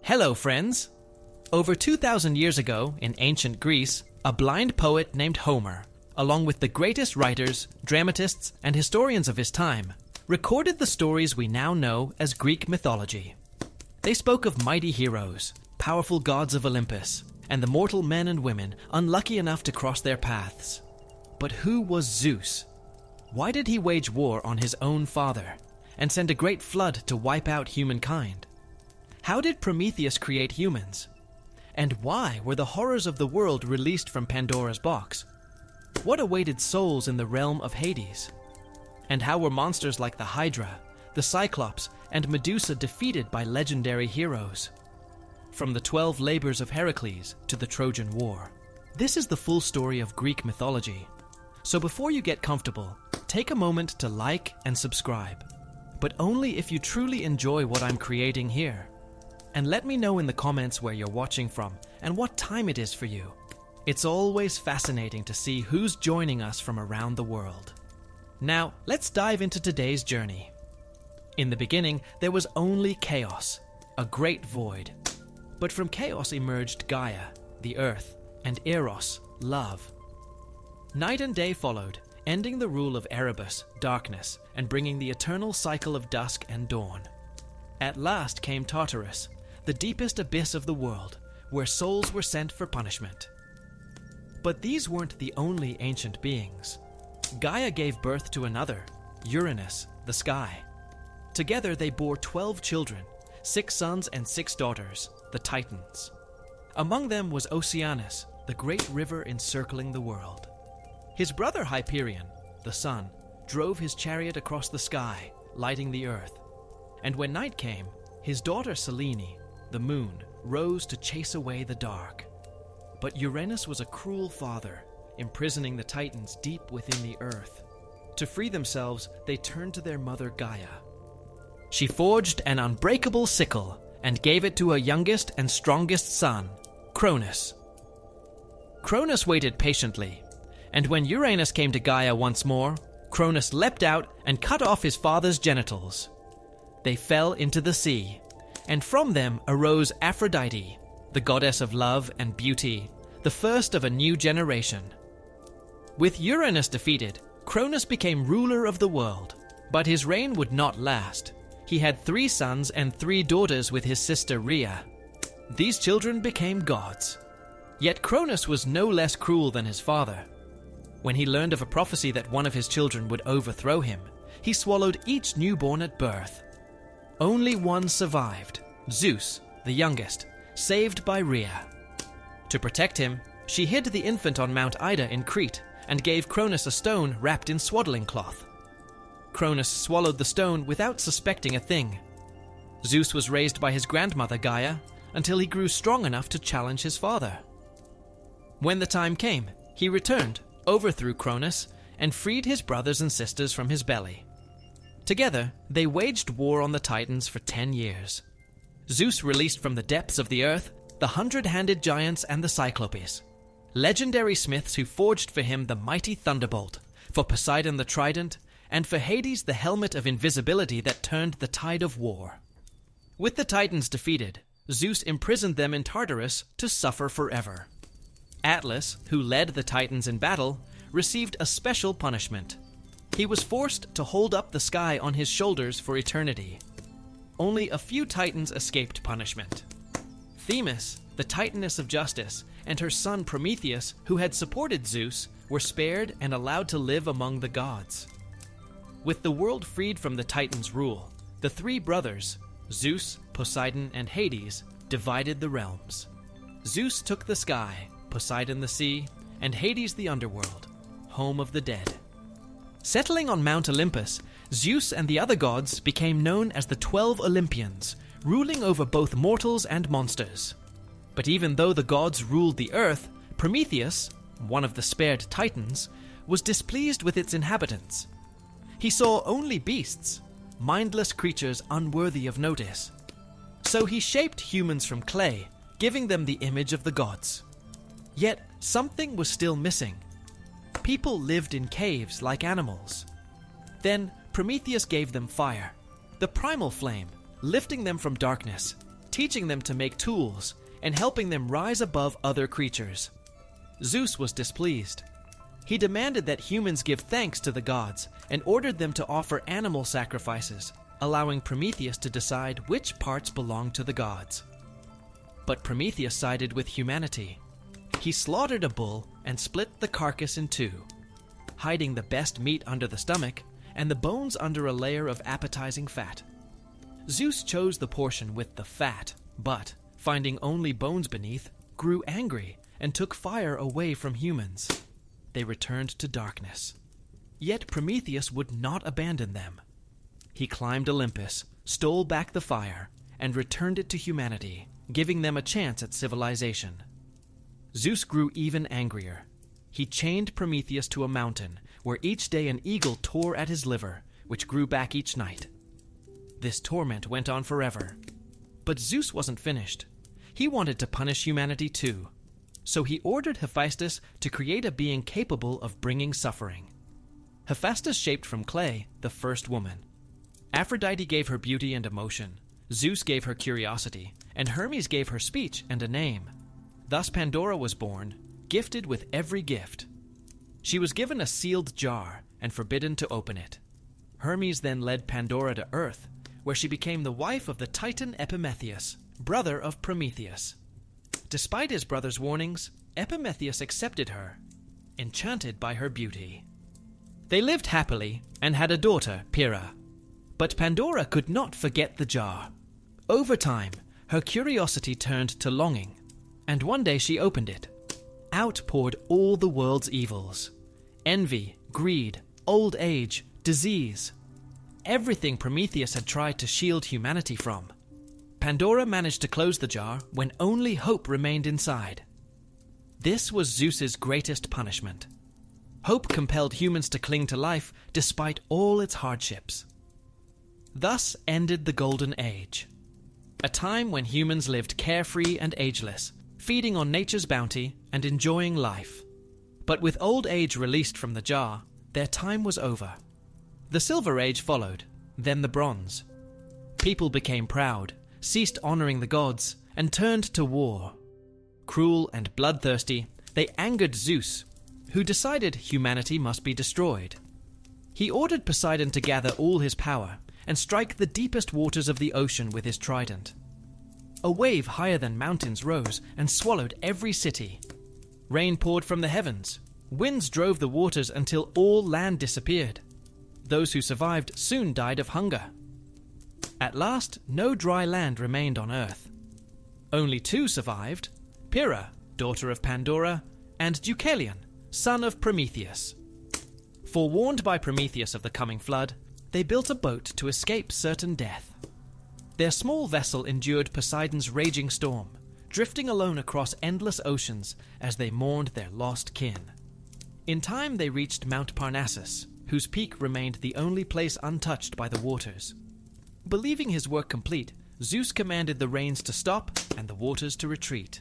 Hello, friends! Over 2,000 years ago, in ancient Greece, a blind poet named Homer, along with the greatest writers, dramatists, and historians of his time, recorded the stories we now know as Greek mythology. They spoke of mighty heroes, powerful gods of Olympus, and the mortal men and women unlucky enough to cross their paths. But who was Zeus? Why did he wage war on his own father, and send a great flood to wipe out humankind? How did Prometheus create humans? And why were the horrors of the world released from Pandora's box? What awaited souls in the realm of Hades? And how were monsters like the Hydra, the Cyclops, and Medusa defeated by legendary heroes? From the 12 Labors of Hercules to the Trojan War. This is the full story of Greek mythology. So before you get comfortable, take a moment to like and subscribe. But only if you truly enjoy what I'm creating here. And let me know in the comments where you're watching from and what time it is for you. It's always fascinating to see who's joining us from around the world. Now, let's dive into today's journey. In the beginning, there was only chaos, a great void. But from chaos emerged Gaia, the earth, and Eros, love. Night and day followed, ending the rule of Erebus, darkness, and bringing the eternal cycle of dusk and dawn. At last came Tartarus, the deepest abyss of the world, where souls were sent for punishment. But these weren't the only ancient beings. Gaia gave birth to another, Uranus, the sky. Together they bore 12 children, 6 sons and 6 daughters, the Titans. Among them was Oceanus, the great river encircling the world. His brother Hyperion, the sun, drove his chariot across the sky, lighting the earth. And when night came, his daughter Selene, the moon, rose to chase away the dark. But Uranus was a cruel father, imprisoning the Titans deep within the earth. To free themselves, they turned to their mother Gaia. She forged an unbreakable sickle and gave it to her youngest and strongest son, Cronus. Cronus waited patiently, and when Uranus came to Gaia once more, Cronus leapt out and cut off his father's genitals. They fell into the sea, and from them arose Aphrodite, the goddess of love and beauty, the first of a new generation. With Uranus defeated, Cronus became ruler of the world, but his reign would not last. He had 3 sons and 3 daughters with his sister Rhea. These children became gods. Yet Cronus was no less cruel than his father. When he learned of a prophecy that one of his children would overthrow him, he swallowed each newborn at birth. Only one survived, Zeus, the youngest, saved by Rhea. To protect him, she hid the infant on Mount Ida in Crete and gave Cronus a stone wrapped in swaddling cloth. Cronus swallowed the stone without suspecting a thing. Zeus was raised by his grandmother Gaia until he grew strong enough to challenge his father. When the time came, he returned, overthrew Cronus, and freed his brothers and sisters from his belly. Together, they waged war on the Titans for 10 years. Zeus released from the depths of the earth the 100-handed giants and the Cyclopes, legendary smiths who forged for him the mighty thunderbolt, for Poseidon the trident, and for Hades the helmet of invisibility that turned the tide of war. With the Titans defeated, Zeus imprisoned them in Tartarus to suffer forever. Atlas, who led the Titans in battle, received a special punishment. He was forced to hold up the sky on his shoulders for eternity. Only a few Titans escaped punishment. Themis, the Titaness of justice, and her son Prometheus, who had supported Zeus, were spared and allowed to live among the gods. With the world freed from the Titans' rule, the 3 brothers, Zeus, Poseidon, and Hades, divided the realms. Zeus took the sky, Poseidon the sea, and Hades the underworld, home of the dead. Settling on Mount Olympus, Zeus and the other gods became known as the 12 Olympians, ruling over both mortals and monsters. But even though the gods ruled the earth, Prometheus, one of the spared Titans, was displeased with its inhabitants. He saw only beasts, mindless creatures unworthy of notice. So he shaped humans from clay, giving them the image of the gods. Yet something was still missing. People lived in caves like animals. Then Prometheus gave them fire, the primal flame, lifting them from darkness. teaching them to make tools and helping them rise above other creatures. Zeus was displeased. He demanded that humans give thanks to the gods and ordered them to offer animal sacrifices, allowing Prometheus to decide which parts belonged to the gods. But Prometheus sided with humanity. He slaughtered a bull and split the carcass in two, hiding the best meat under the stomach and the bones under a layer of appetizing fat. Zeus chose the portion with the fat, but, finding only bones beneath, grew angry and took fire away from humans. They returned to darkness. Yet Prometheus would not abandon them. He climbed Olympus, stole back the fire, and returned it to humanity, giving them a chance at civilization. Zeus grew even angrier. He chained Prometheus to a mountain, where each day an eagle tore at his liver, which grew back each night. This torment went on forever. But Zeus wasn't finished. He wanted to punish humanity too. So he ordered Hephaestus to create a being capable of bringing suffering. Hephaestus shaped from clay the first woman. Aphrodite gave her beauty and emotion. Zeus gave her curiosity, and Hermes gave her speech and a name. Thus Pandora was born, gifted with every gift. She was given a sealed jar and forbidden to open it. Hermes then led Pandora to Earth, where she became the wife of the Titan Epimetheus, brother of Prometheus. Despite his brother's warnings, Epimetheus accepted her, enchanted by her beauty. They lived happily and had a daughter, Pyrrha. But Pandora could not forget the jar. Over time, her curiosity turned to longing, and one day she opened it. Out poured all the world's evils: envy, greed, old age, disease. Everything Prometheus had tried to shield humanity from. Pandora managed to close the jar when only hope remained inside. This was Zeus's greatest punishment. Hope compelled humans to cling to life despite all its hardships. Thus ended the Golden Age, a time when humans lived carefree and ageless, feeding on nature's bounty and enjoying life. But with old age released from the jar, their time was over. The Silver Age followed, then the Bronze. People became proud, ceased honoring the gods, and turned to war. Cruel and bloodthirsty, they angered Zeus, who decided humanity must be destroyed. He ordered Poseidon to gather all his power and strike the deepest waters of the ocean with his trident. A wave higher than mountains rose and swallowed every city. Rain poured from the heavens. Winds drove the waters until all land disappeared. Those who survived soon died of hunger. At last, no dry land remained on Earth. Only two survived: Pyrrha, daughter of Pandora, and Deucalion, son of Prometheus. Forewarned by Prometheus of the coming flood, they built a boat to escape certain death. Their small vessel endured Poseidon's raging storm, drifting alone across endless oceans as they mourned their lost kin. In time they reached Mount Parnassus, whose peak remained the only place untouched by the waters. Believing his work complete, Zeus commanded the rains to stop and the waters to retreat.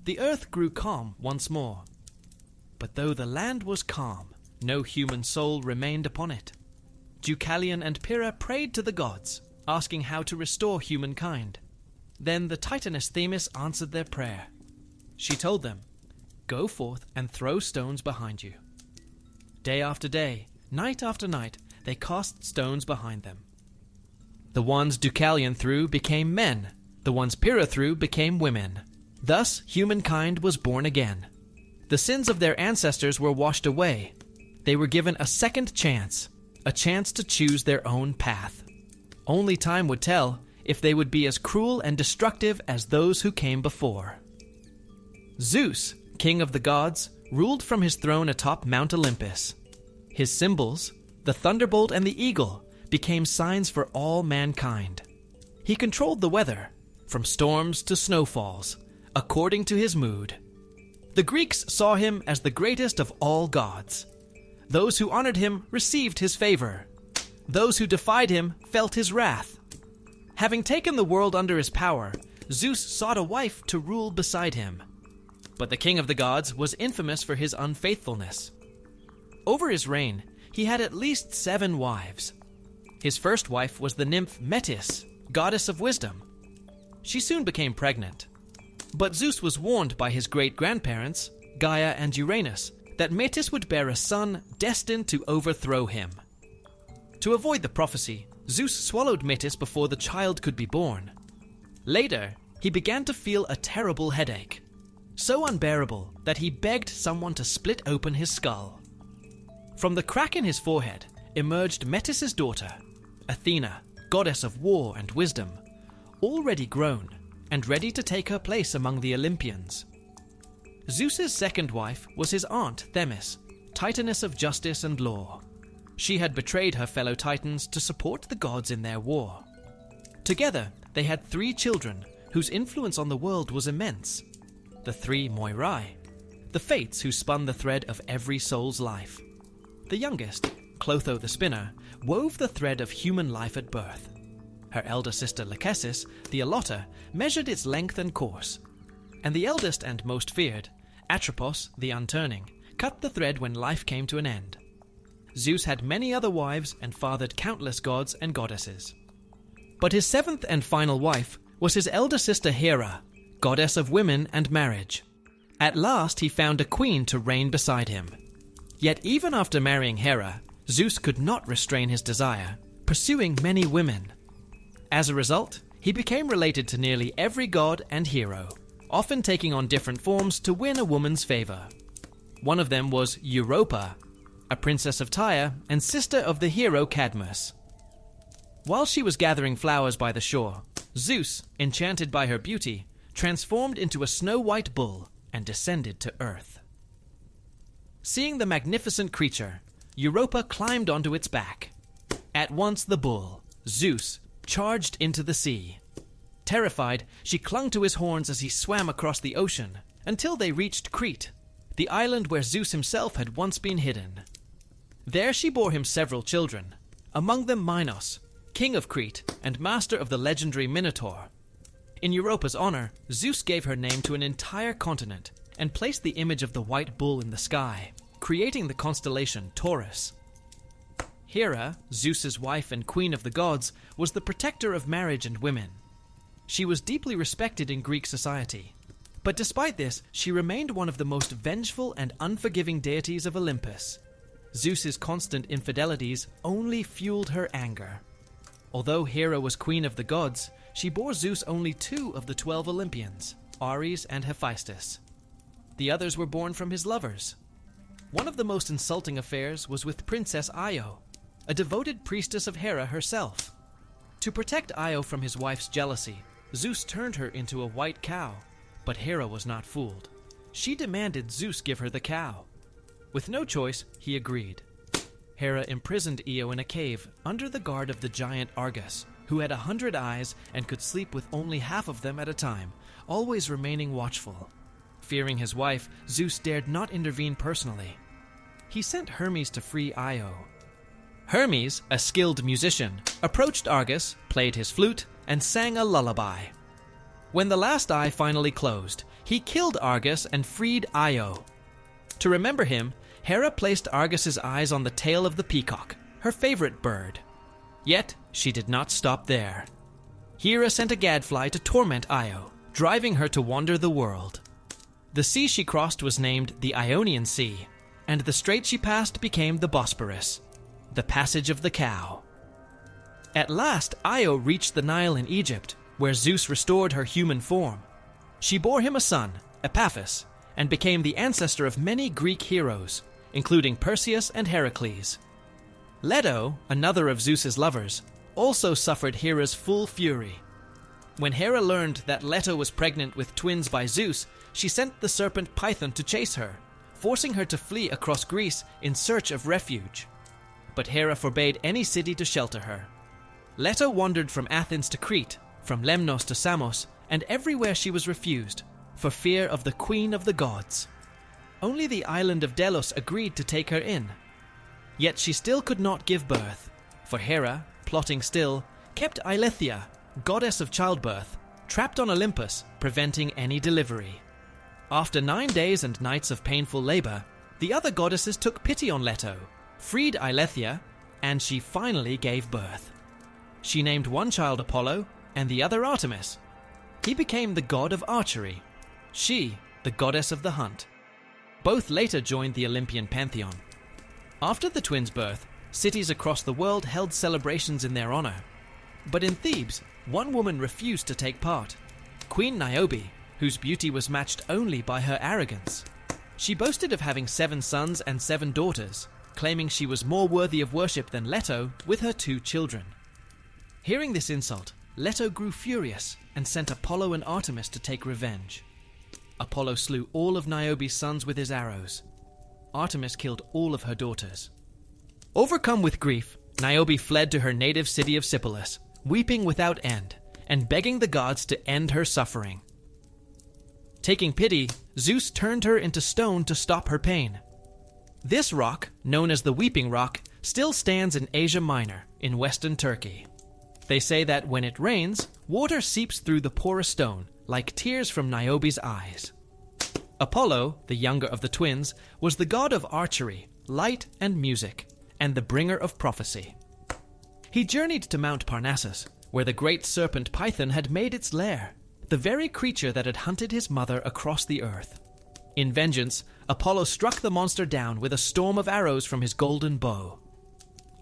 The earth grew calm once more. But though the land was calm, no human soul remained upon it. Deucalion and Pyrrha prayed to the gods, asking how to restore humankind. Then the Titaness Themis answered their prayer. She told them, "Go forth and throw stones behind you." Day after day, night after night, they cast stones behind them. The ones Deucalion threw became men. The ones Pyrrha threw became women. Thus, humankind was born again. The sins of their ancestors were washed away. They were given a second chance, a chance to choose their own path. Only time would tell if they would be as cruel and destructive as those who came before. Zeus, king of the gods, ruled from his throne atop Mount Olympus. His symbols, the thunderbolt and the eagle, became signs for all mankind. He controlled the weather, from storms to snowfalls, according to his mood. The Greeks saw him as the greatest of all gods. Those who honored him received his favor. Those who defied him felt his wrath. Having taken the world under his power, Zeus sought a wife to rule beside him. But the king of the gods was infamous for his unfaithfulness. Over his reign, he had at least 7 wives. His first wife was the nymph Metis, goddess of wisdom. She soon became pregnant. But Zeus was warned by his great-grandparents, Gaia and Uranus, that Metis would bear a son destined to overthrow him. To avoid the prophecy, Zeus swallowed Metis before the child could be born. Later, he began to feel a terrible headache, so unbearable that he begged someone to split open his skull. From the crack in his forehead emerged Metis' daughter, Athena, goddess of war and wisdom, already grown and ready to take her place among the Olympians. Zeus's second wife was his aunt Themis, titaness of justice and law. She had betrayed her fellow titans to support the gods in their war. Together, they had 3 children whose influence on the world was immense. The 3 Moirai, the fates who spun the thread of every soul's life. The youngest, Clotho the spinner, wove the thread of human life at birth. Her elder sister Lachesis, the allotter, measured its length and course. And the eldest and most feared, Atropos the unturning, cut the thread when life came to an end. Zeus had many other wives and fathered countless gods and goddesses. But his 7th and final wife was his elder sister Hera, goddess of women and marriage. At last he found a queen to reign beside him. Yet even after marrying Hera, Zeus could not restrain his desire, pursuing many women. As a result, he became related to nearly every god and hero, often taking on different forms to win a woman's favor. One of them was Europa, a princess of Tyre and sister of the hero Cadmus. While she was gathering flowers by the shore, Zeus, enchanted by her beauty, transformed into a snow-white bull and descended to earth. Seeing the magnificent creature, Europa climbed onto its back. At once the bull, Zeus, charged into the sea. Terrified, she clung to his horns as he swam across the ocean until they reached Crete, the island where Zeus himself had once been hidden. There she bore him several children, among them Minos, king of Crete and master of the legendary Minotaur. In Europa's honor, Zeus gave her name to an entire continent and placed the image of the white bull in the sky, creating the constellation Taurus. Hera, Zeus's wife and queen of the gods, was the protector of marriage and women. She was deeply respected in Greek society, but despite this, she remained one of the most vengeful and unforgiving deities of Olympus. Zeus's constant infidelities only fueled her anger. Although Hera was queen of the gods, she bore Zeus only 2 of the 12 Olympians, Ares and Hephaestus. The others were born from his lovers. One of the most insulting affairs was with Princess Io, a devoted priestess of Hera herself. To protect Io from his wife's jealousy, Zeus turned her into a white cow, but Hera was not fooled. She demanded Zeus give her the cow. With no choice, he agreed. Hera imprisoned Io in a cave under the guard of the giant Argus, who had 100 eyes and could sleep with only half of them at a time, always remaining watchful. Fearing his wife, Zeus dared not intervene personally. He sent Hermes to free Io. Hermes, a skilled musician, approached Argus, played his flute, and sang a lullaby. When the last eye finally closed, he killed Argus and freed Io. To remember him, Hera placed Argus's eyes on the tail of the peacock, her favorite bird. Yet, she did not stop there. Hera sent a gadfly to torment Io, driving her to wander the world. The sea she crossed was named the Ionian Sea, and the strait she passed became the Bosporus, the passage of the cow. At last, Io reached the Nile in Egypt, where Zeus restored her human form. She bore him a son, Epaphus, and became the ancestor of many Greek heroes, including Perseus and Heracles. Leto, another of Zeus's lovers, also suffered Hera's full fury. When Hera learned that Leto was pregnant with twins by Zeus, she sent the serpent Python to chase her, forcing her to flee across Greece in search of refuge. But Hera forbade any city to shelter her. Leto wandered from Athens to Crete, from Lemnos to Samos, and everywhere she was refused, for fear of the queen of the gods. Only the island of Delos agreed to take her in. Yet she still could not give birth, for Hera, plotting still, kept Eileithyia, goddess of childbirth, trapped on Olympus, preventing any delivery. After 9 days and nights of painful labor, the other goddesses took pity on Leto, freed Eileithyia, and she finally gave birth. She named one child Apollo and the other Artemis. He became the god of archery, she the goddess of the hunt. Both later joined the Olympian pantheon. After the twins' birth, cities across the world held celebrations in their honor. But in Thebes, one woman refused to take part, Queen Niobe, whose beauty was matched only by her arrogance. She boasted of having 7 sons and 7 daughters, claiming she was more worthy of worship than Leto with her 2 children. Hearing this insult, Leto grew furious and sent Apollo and Artemis to take revenge. Apollo slew all of Niobe's sons with his arrows. Artemis killed all of her daughters. Overcome with grief, Niobe fled to her native city of Sipylus, weeping without end, and begging the gods to end her suffering. Taking pity, Zeus turned her into stone to stop her pain. This rock, known as the Weeping Rock, still stands in Asia Minor, in western Turkey. They say that when it rains, water seeps through the porous stone, like tears from Niobe's eyes. Apollo, the younger of the twins, was the god of archery, light and music, and the bringer of prophecy. He journeyed to Mount Parnassus, where the great serpent Python had made its lair, the very creature that had hunted his mother across the earth. In vengeance, Apollo struck the monster down with a storm of arrows from his golden bow.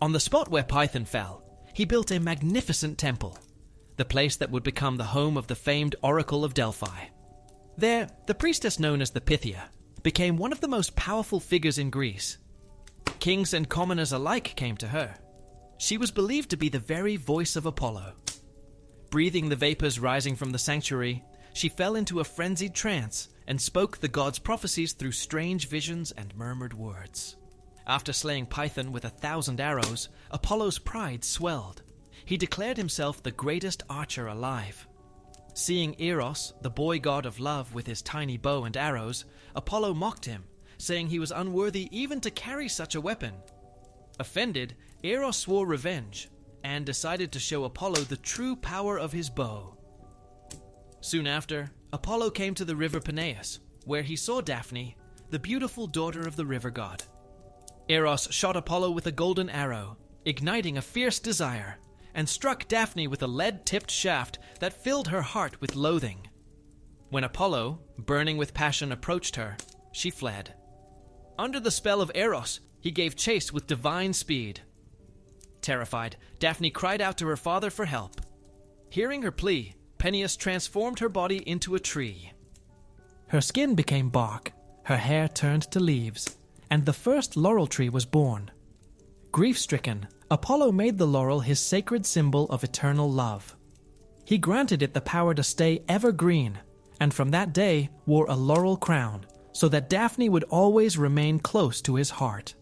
On the spot where Python fell, he built a magnificent temple, the place that would become the home of the famed Oracle of Delphi. There, the priestess known as the Pythia became one of the most powerful figures in Greece. Kings and commoners alike came to her. She was believed to be the very voice of Apollo. Breathing the vapors rising from the sanctuary, she fell into a frenzied trance and spoke the god's prophecies through strange visions and murmured words. After slaying Python with 1,000 arrows, Apollo's pride swelled. He declared himself the greatest archer alive. Seeing Eros, the boy god of love, with his tiny bow and arrows, Apollo mocked him, saying he was unworthy even to carry such a weapon. Offended, Eros swore revenge and decided to show Apollo the true power of his bow. Soon after, Apollo came to the river Peneus, where he saw Daphne, the beautiful daughter of the river god. Eros shot Apollo with a golden arrow, igniting a fierce desire, and struck Daphne with a lead-tipped shaft that filled her heart with loathing. When Apollo, burning with passion, approached her, she fled. Under the spell of Eros, he gave chase with divine speed. Terrified, Daphne cried out to her father for help. Hearing her plea, Peneus transformed her body into a tree. Her skin became bark, her hair turned to leaves, and the first laurel tree was born. Grief-stricken, Apollo made the laurel his sacred symbol of eternal love. He granted it the power to stay evergreen, and from that day wore a laurel crown, so that Daphne would always remain close to his heart.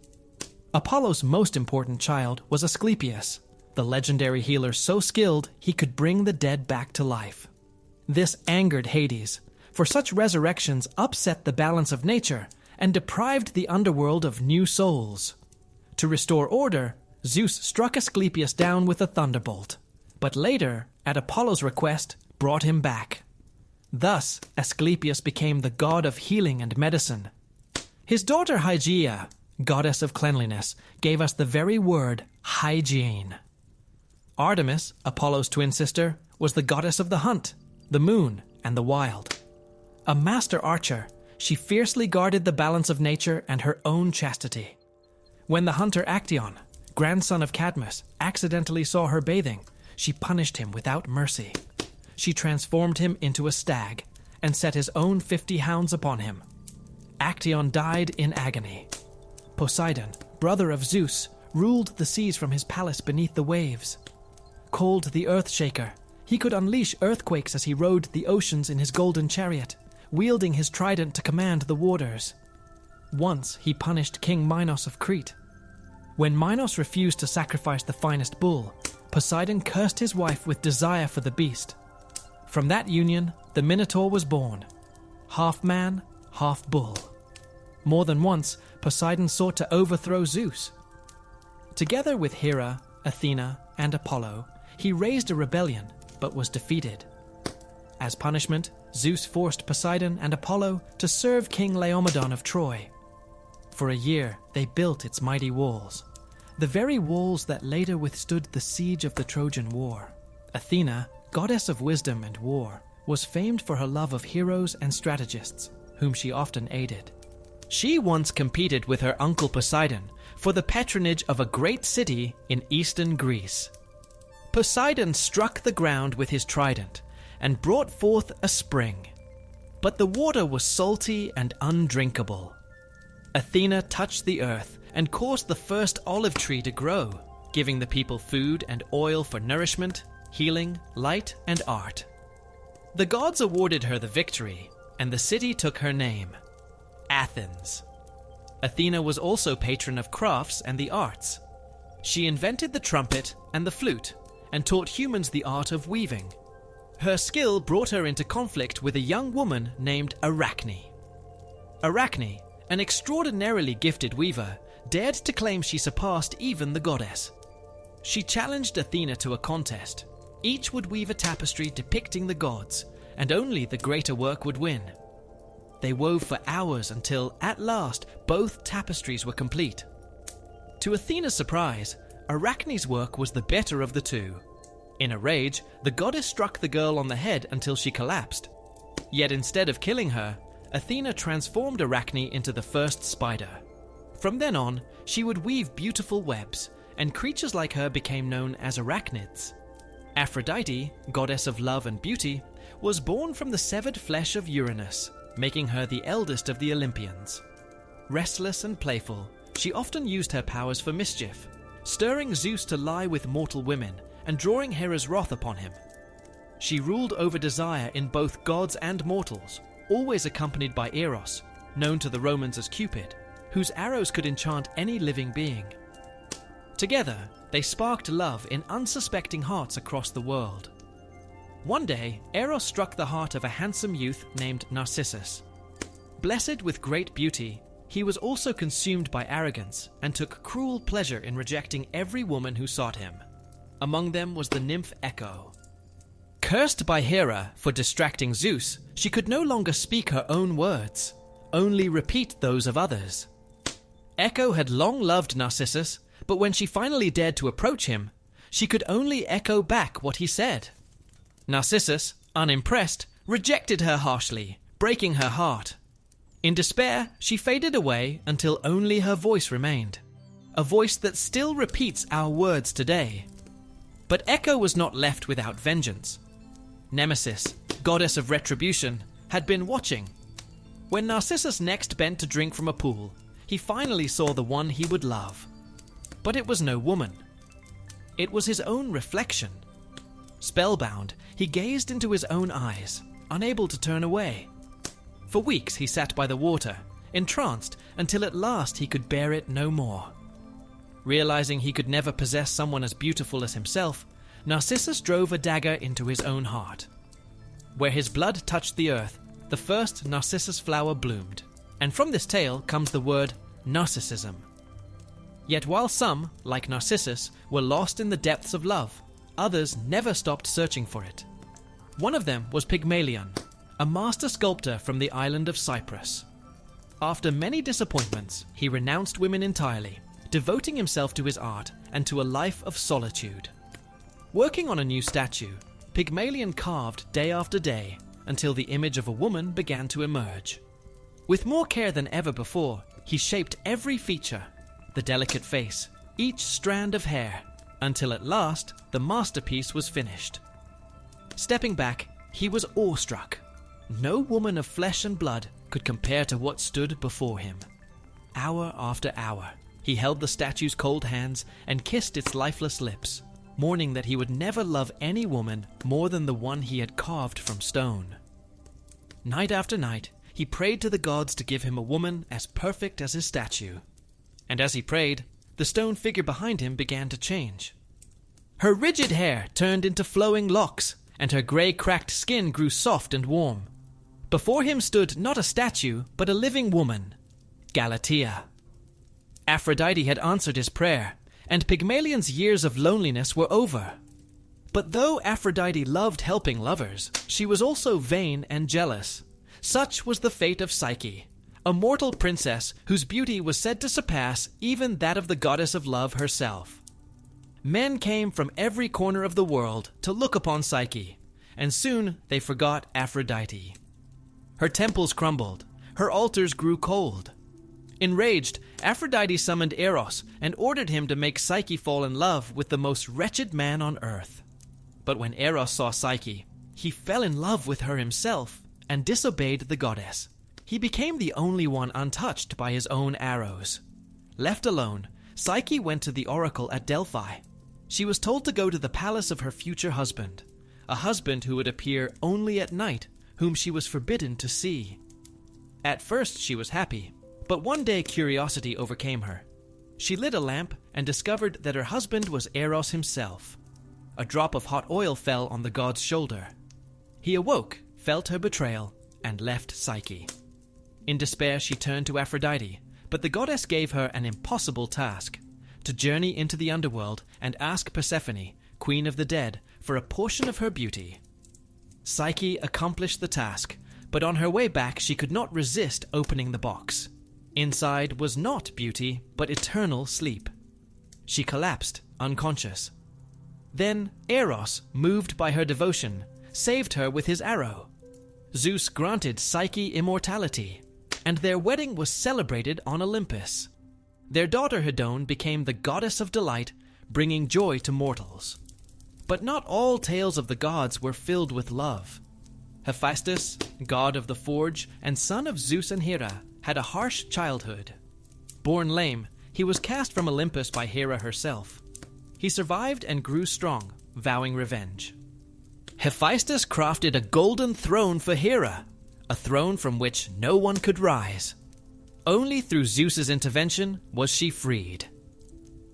Apollo's most important child was Asclepius, the legendary healer so skilled he could bring the dead back to life. This angered Hades, for such resurrections upset the balance of nature and deprived the underworld of new souls. To restore order, Zeus struck Asclepius down with a thunderbolt, but later, at Apollo's request, brought him back. Thus, Asclepius became the god of healing and medicine. His daughter Hygeia, goddess of cleanliness, gave us the very word hygiene. Artemis, Apollo's twin sister, was the goddess of the hunt, the moon, and the wild. A master archer, she fiercely guarded the balance of nature and her own chastity. When the hunter Actaeon, grandson of Cadmus, accidentally saw her bathing, she punished him without mercy. She transformed him into a stag and set his own 50 hounds upon him. Actaeon died in agony. Poseidon, brother of Zeus, ruled the seas from his palace beneath the waves. Called the Earthshaker, he could unleash earthquakes as he rode the oceans in his golden chariot, wielding his trident to command the waters. Once he punished King Minos of Crete. When Minos refused to sacrifice the finest bull, Poseidon cursed his wife with desire for the beast. From that union, the Minotaur was born, half man, half bull. More than once, Poseidon sought to overthrow Zeus. Together with Hera, Athena, and Apollo, he raised a rebellion, but was defeated. As punishment, Zeus forced Poseidon and Apollo to serve King Laomedon of Troy. For a year, they built its mighty walls, the very walls that later withstood the siege of the Trojan War. Athena, goddess of wisdom and war, was famed for her love of heroes and strategists, whom she often aided. She once competed with her uncle Poseidon for the patronage of a great city in eastern Greece. Poseidon struck the ground with his trident and brought forth a spring. But the water was salty and undrinkable. Athena touched the earth and caused the first olive tree to grow, giving the people food and oil for nourishment, healing, light, and art. The gods awarded her the victory, and the city took her name, Athens. Athena was also patron of crafts and the arts. She invented the trumpet and the flute, and taught humans the art of weaving. Her skill brought her into conflict with a young woman named Arachne. Arachne, an extraordinarily gifted weaver, dared to claim she surpassed even the goddess. She challenged Athena to a contest. Each would weave a tapestry depicting the gods, and only the greater work would win. They wove for hours until, at last, both tapestries were complete. To Athena's surprise, Arachne's work was the better of the two. In a rage, the goddess struck the girl on the head until she collapsed. Yet instead of killing her, Athena transformed Arachne into the first spider. From then on, she would weave beautiful webs, and creatures like her became known as arachnids. Aphrodite, goddess of love and beauty, was born from the severed flesh of Uranus, making her the eldest of the Olympians. Restless and playful, she often used her powers for mischief, stirring Zeus to lie with mortal women and drawing Hera's wrath upon him. She ruled over desire in both gods and mortals, always accompanied by Eros, known to the Romans as Cupid, whose arrows could enchant any living being. Together, they sparked love in unsuspecting hearts across the world. One day, Eros struck the heart of a handsome youth named Narcissus. Blessed with great beauty, he was also consumed by arrogance and took cruel pleasure in rejecting every woman who sought him. Among them was the nymph Echo. Cursed by Hera for distracting Zeus, she could no longer speak her own words, only repeat those of others. Echo had long loved Narcissus, but when she finally dared to approach him, she could only echo back what he said. Narcissus, unimpressed, rejected her harshly, breaking her heart. In despair, she faded away until only her voice remained, a voice that still repeats our words today. But Echo was not left without vengeance. Nemesis, goddess of retribution, had been watching. When Narcissus next bent to drink from a pool, he finally saw the one he would love. But it was no woman. It was his own reflection. Spellbound, he gazed into his own eyes, unable to turn away. For weeks he sat by the water, entranced, until at last he could bear it no more. Realizing he could never possess someone as beautiful as himself, Narcissus drove a dagger into his own heart. Where his blood touched the earth, the first narcissus flower bloomed, and from this tale comes the word narcissism. Yet while some, like Narcissus, were lost in the depths of love, others never stopped searching for it. One of them was Pygmalion, a master sculptor from the island of Cyprus. After many disappointments, he renounced women entirely, devoting himself to his art and to a life of solitude. Working on a new statue, Pygmalion carved day after day until the image of a woman began to emerge. With more care than ever before, he shaped every feature, the delicate face, each strand of hair, until at last the masterpiece was finished. Stepping back, he was awestruck. No woman of flesh and blood could compare to what stood before him. Hour after hour, he held the statue's cold hands and kissed its lifeless lips, mourning that he would never love any woman more than the one he had carved from stone. Night after night, he prayed to the gods to give him a woman as perfect as his statue. And as he prayed, the stone figure behind him began to change. Her rigid hair turned into flowing locks, and her grey cracked skin grew soft and warm. Before him stood not a statue, but a living woman, Galatea. Aphrodite had answered his prayer, and Pygmalion's years of loneliness were over. But though Aphrodite loved helping lovers, she was also vain and jealous. Such was the fate of Psyche, a mortal princess whose beauty was said to surpass even that of the goddess of love herself. Men came from every corner of the world to look upon Psyche, and soon they forgot Aphrodite. Her temples crumbled, her altars grew cold. Enraged, Aphrodite summoned Eros and ordered him to make Psyche fall in love with the most wretched man on earth. But when Eros saw Psyche, he fell in love with her himself and disobeyed the goddess. He became the only one untouched by his own arrows. Left alone, Psyche went to the oracle at Delphi. She was told to go to the palace of her future husband, a husband who would appear only at night, whom she was forbidden to see. At first she was happy, but one day curiosity overcame her. She lit a lamp and discovered that her husband was Eros himself. A drop of hot oil fell on the god's shoulder. He awoke, felt her betrayal, and left Psyche. In despair, she turned to Aphrodite, but the goddess gave her an impossible task: to journey into the underworld and ask Persephone, queen of the dead, for a portion of her beauty. Psyche accomplished the task, but on her way back she could not resist opening the box. Inside was not beauty, but eternal sleep. She collapsed, unconscious. Then Eros, moved by her devotion, saved her with his arrow. Zeus granted Psyche immortality, and their wedding was celebrated on Olympus. Their daughter Hydra became the goddess of delight, bringing joy to mortals. But not all tales of the gods were filled with love. Hephaestus, god of the forge and son of Zeus and Hera, had a harsh childhood. Born lame, he was cast from Olympus by Hera herself. He survived and grew strong, vowing revenge. Hephaestus crafted a golden throne for Hera, a throne from which no one could rise. Only through Zeus's intervention was she freed.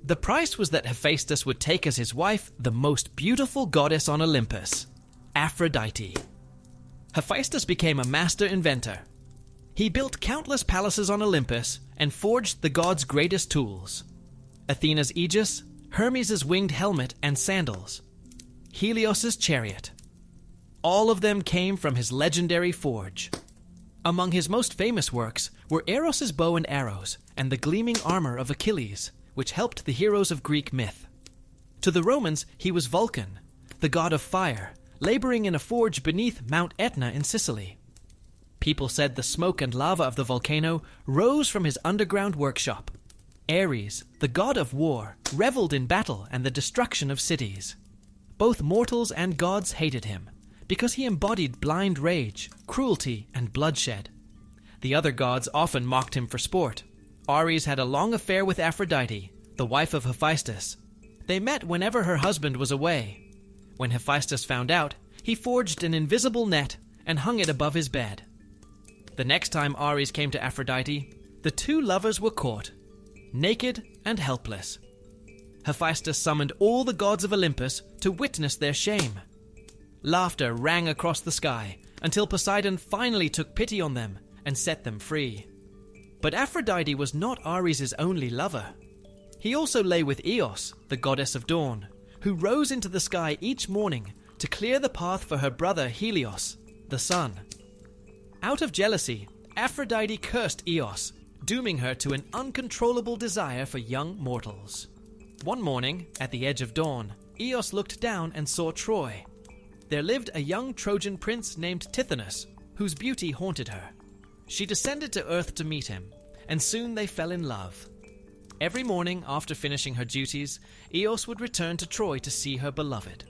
The price was that Hephaestus would take as his wife the most beautiful goddess on Olympus, Aphrodite. Hephaestus became a master inventor. He built countless palaces on Olympus and forged the gods' greatest tools: Athena's aegis, Hermes' winged helmet and sandals, Helios' chariot. All of them came from his legendary forge. Among his most famous works were Eros' bow and arrows and the gleaming armor of Achilles, which helped the heroes of Greek myth. To the Romans, he was Vulcan, the god of fire, laboring in a forge beneath Mount Etna in Sicily. People said the smoke and lava of the volcano rose from his underground workshop. Ares, the god of war, reveled in battle and the destruction of cities. Both mortals and gods hated him, because he embodied blind rage, cruelty, and bloodshed. The other gods often mocked him for sport. Ares had a long affair with Aphrodite, the wife of Hephaestus. They met whenever her husband was away. When Hephaestus found out, he forged an invisible net and hung it above his bed. The next time Ares came to Aphrodite, the two lovers were caught, naked and helpless. Hephaestus summoned all the gods of Olympus to witness their shame. Laughter rang across the sky until Poseidon finally took pity on them and set them free. But Aphrodite was not Ares' only lover. He also lay with Eos, the goddess of dawn, who rose into the sky each morning to clear the path for her brother Helios, the sun. Out of jealousy, Aphrodite cursed Eos, dooming her to an uncontrollable desire for young mortals. One morning, at the edge of dawn, Eos looked down and saw Troy. There lived a young Trojan prince named Tithonus, whose beauty haunted her. She descended to earth to meet him, and soon they fell in love. Every morning after finishing her duties, Eos would return to Troy to see her beloved.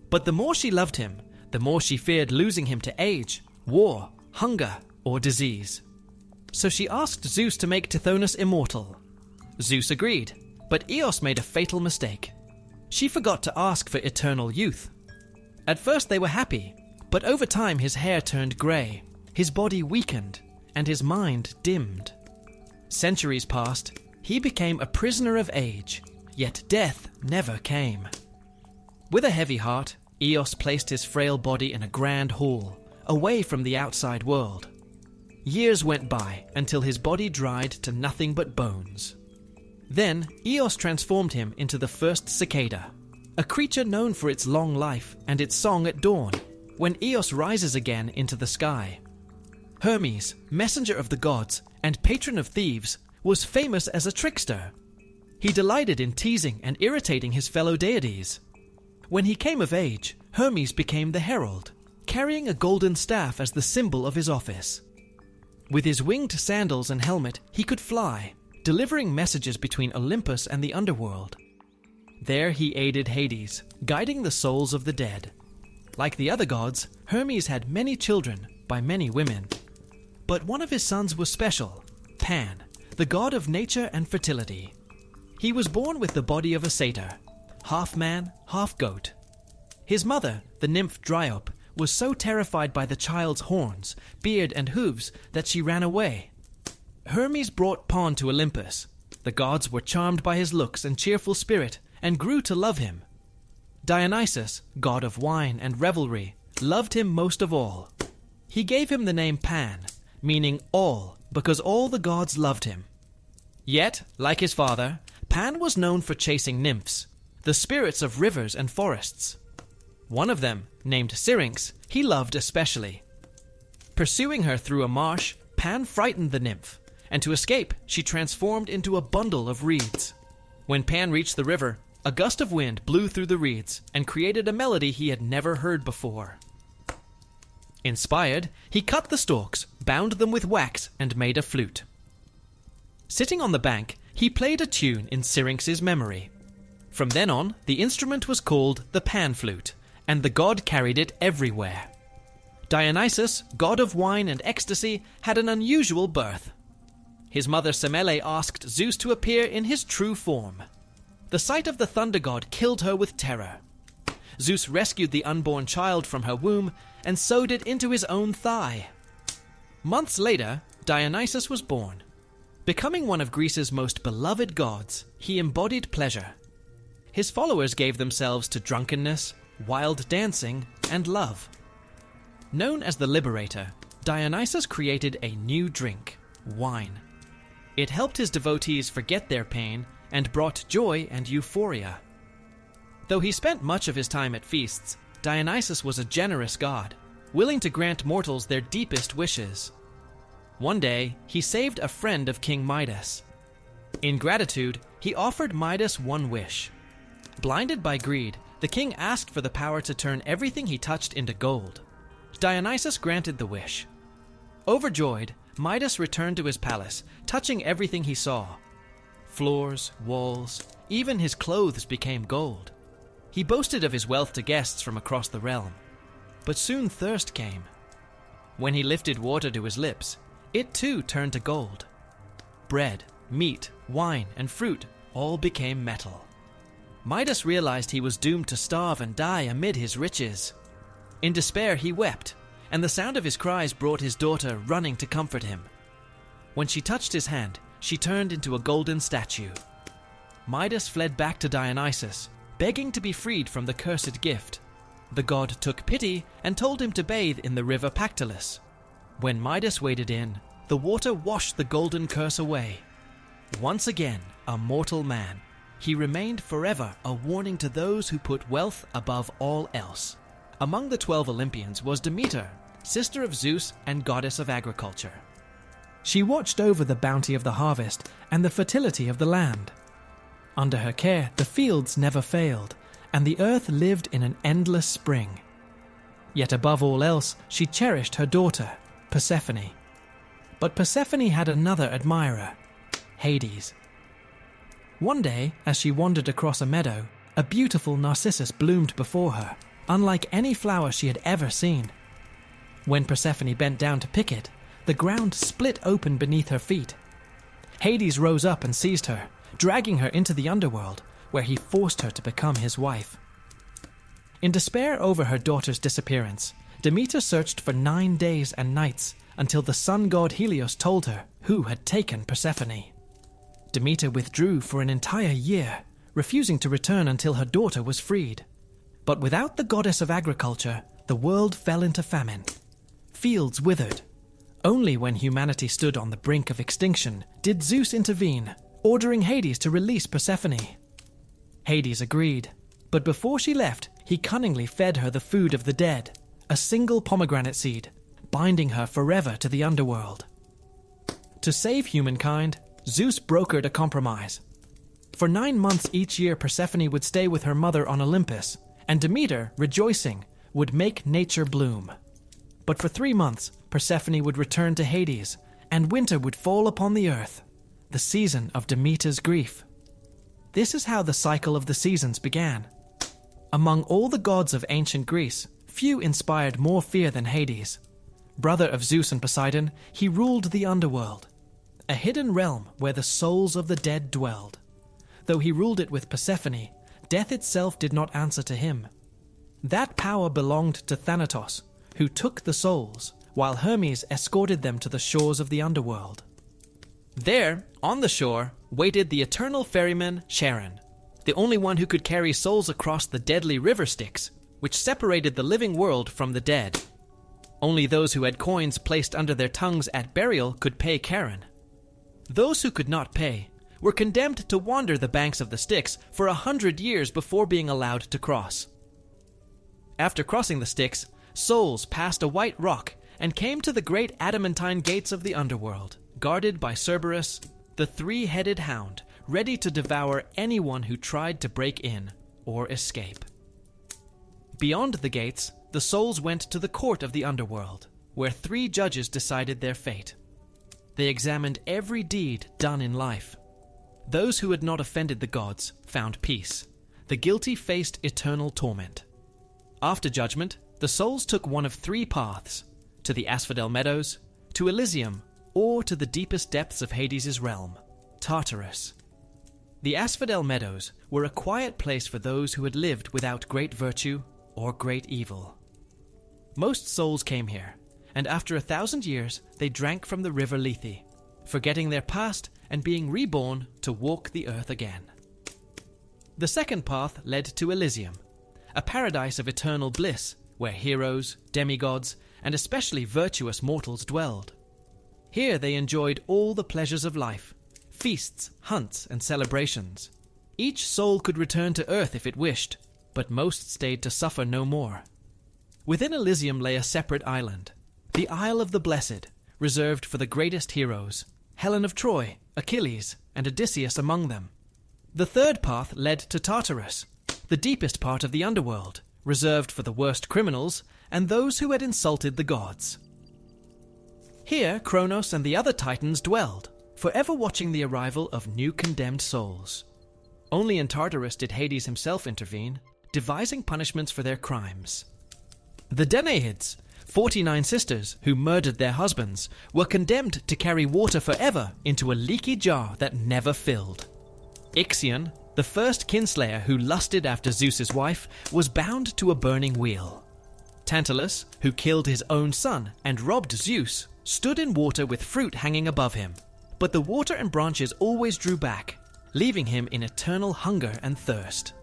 But the more she loved him, the more she feared losing him to age, war, hunger, or disease. So she asked Zeus to make Tithonus immortal. Zeus agreed, but Eos made a fatal mistake. She forgot to ask for eternal youth. At first they were happy, but over time his hair turned grey, his body weakened, and his mind dimmed. Centuries passed. He became a prisoner of age, yet death never came. With a heavy heart, Eos placed his frail body in a grand hall, away from the outside world. Years went by until his body dried to nothing but bones. Then Eos transformed him into the first cicada, a creature known for its long life and its song at dawn, when Eos rises again into the sky. Hermes, messenger of the gods and patron of thieves, was famous as a trickster. He delighted in teasing and irritating his fellow deities. When he came of age, Hermes became the herald, carrying a golden staff as the symbol of his office. With his winged sandals and helmet, he could fly, delivering messages between Olympus and the underworld. There he aided Hades, guiding the souls of the dead. Like the other gods, Hermes had many children by many women. But one of his sons was special, Pan, the god of nature and fertility. He was born with the body of a satyr, half man, half goat. His mother, the nymph Dryope, was so terrified by the child's horns, beard, and hooves that she ran away. Hermes brought Pan to Olympus. The gods were charmed by his looks and cheerful spirit and grew to love him. Dionysus, god of wine and revelry, loved him most of all. He gave him the name Pan, meaning all, because all the gods loved him. Yet, like his father, Pan was known for chasing nymphs, the spirits of rivers and forests. One of them, named Syrinx, he loved especially. Pursuing her through a marsh, Pan frightened the nymph, and to escape, she transformed into a bundle of reeds. When Pan reached the river, a gust of wind blew through the reeds and created a melody he had never heard before. Inspired, he cut the stalks, bound them with wax, and made a flute. Sitting on the bank, he played a tune in Syrinx's memory. From then on, the instrument was called the Pan flute, and the god carried it everywhere. Dionysus, god of wine and ecstasy, had an unusual birth. His mother Semele asked Zeus to appear in his true form. The sight of the thunder god killed her with terror. Zeus rescued the unborn child from her womb and sewed it into his own thigh. Months later, Dionysus was born. Becoming one of Greece's most beloved gods, he embodied pleasure. His followers gave themselves to drunkenness, wild dancing, and love. Known as the Liberator, Dionysus created a new drink, wine. It helped his devotees forget their pain and brought joy and euphoria. Though he spent much of his time at feasts, Dionysus was a generous god, willing to grant mortals their deepest wishes. One day, he saved a friend of King Midas. In gratitude, he offered Midas one wish. Blinded by greed, the king asked for the power to turn everything he touched into gold. Dionysus granted the wish. Overjoyed, Midas returned to his palace, touching everything he saw. Floors, walls, even his clothes became gold. He boasted of his wealth to guests from across the realm. But soon thirst came. When he lifted water to his lips, it too turned to gold. Bread, meat, wine, and fruit all became metal. Midas realized he was doomed to starve and die amid his riches. In despair, he wept, and the sound of his cries brought his daughter running to comfort him. When she touched his hand, she turned into a golden statue. Midas fled back to Dionysus, begging to be freed from the cursed gift. The god took pity and told him to bathe in the river Pactolus. When Midas waded in, the water washed the golden curse away. Once again, a mortal man, he remained forever a warning to those who put wealth above all else. Among the 12 Olympians was Demeter, sister of Zeus and goddess of agriculture. She watched over the bounty of the harvest and the fertility of the land. Under her care, the fields never failed, and the earth lived in an endless spring. Yet above all else, she cherished her daughter, Persephone. But Persephone had another admirer, Hades. One day, as she wandered across a meadow, a beautiful narcissus bloomed before her, unlike any flower she had ever seen. When Persephone bent down to pick it, the ground split open beneath her feet. Hades rose up and seized her, dragging her into the underworld, where he forced her to become his wife. In despair over her daughter's disappearance, Demeter searched for 9 days and nights until the sun god Helios told her who had taken Persephone. Demeter withdrew for an entire year, refusing to return until her daughter was freed. But without the goddess of agriculture, the world fell into famine. Fields withered. Only when humanity stood on the brink of extinction did Zeus intervene, ordering Hades to release Persephone. Hades agreed, but before she left, he cunningly fed her the food of the dead, a single pomegranate seed, binding her forever to the underworld. To save humankind, Zeus brokered a compromise. For 9 months each year, Persephone would stay with her mother on Olympus, and Demeter, rejoicing, would make nature bloom. But for 3 months, Persephone would return to Hades, and winter would fall upon the earth, the season of Demeter's grief. This is how the cycle of the seasons began. Among all the gods of ancient Greece, few inspired more fear than Hades. Brother of Zeus and Poseidon, he ruled the underworld, a hidden realm where the souls of the dead dwelled. Though he ruled it with Persephone, death itself did not answer to him. That power belonged to Thanatos, who took the souls, while Hermes escorted them to the shores of the underworld. There, on the shore, waited the eternal ferryman Charon, the only one who could carry souls across the deadly river Styx, which separated the living world from the dead. Only those who had coins placed under their tongues at burial could pay Charon. Those who could not pay were condemned to wander the banks of the Styx for 100 years before being allowed to cross. After crossing the Styx, souls passed a white rock and came to the great adamantine gates of the underworld, guarded by Cerberus, the three-headed hound, ready to devour anyone who tried to break in or escape. Beyond the gates, the souls went to the court of the underworld, where 3 judges decided their fate. They examined every deed done in life. Those who had not offended the gods found peace. The guilty faced eternal torment. After judgment, the souls took one of 3 paths: to the Asphodel Meadows, to Elysium, or to the deepest depths of Hades' realm, Tartarus. The Asphodel Meadows were a quiet place for those who had lived without great virtue or great evil. Most souls came here, and after 1,000 years they drank from the river Lethe, forgetting their past and being reborn to walk the earth again. The second path led to Elysium, a paradise of eternal bliss where heroes, demigods, and especially virtuous mortals dwelled. Here they enjoyed all the pleasures of life, feasts, hunts, and celebrations. Each soul could return to earth if it wished, but most stayed to suffer no more. Within Elysium lay a separate island, the Isle of the Blessed, reserved for the greatest heroes, Helen of Troy, Achilles, and Odysseus among them. The third path led to Tartarus, the deepest part of the underworld, reserved for the worst criminals and those who had insulted the gods. Here Kronos and the other titans dwelled, forever watching the arrival of new condemned souls. Only in Tartarus did Hades himself intervene, devising punishments for their crimes. The Danaids, 49 sisters who murdered their husbands, were condemned to carry water forever into a leaky jar that never filled. Ixion, the first kinslayer who lusted after Zeus's wife, was bound to a burning wheel. Tantalus, who killed his own son and robbed Zeus, stood in water with fruit hanging above him, but the water and branches always drew back, leaving him in eternal hunger and thirst.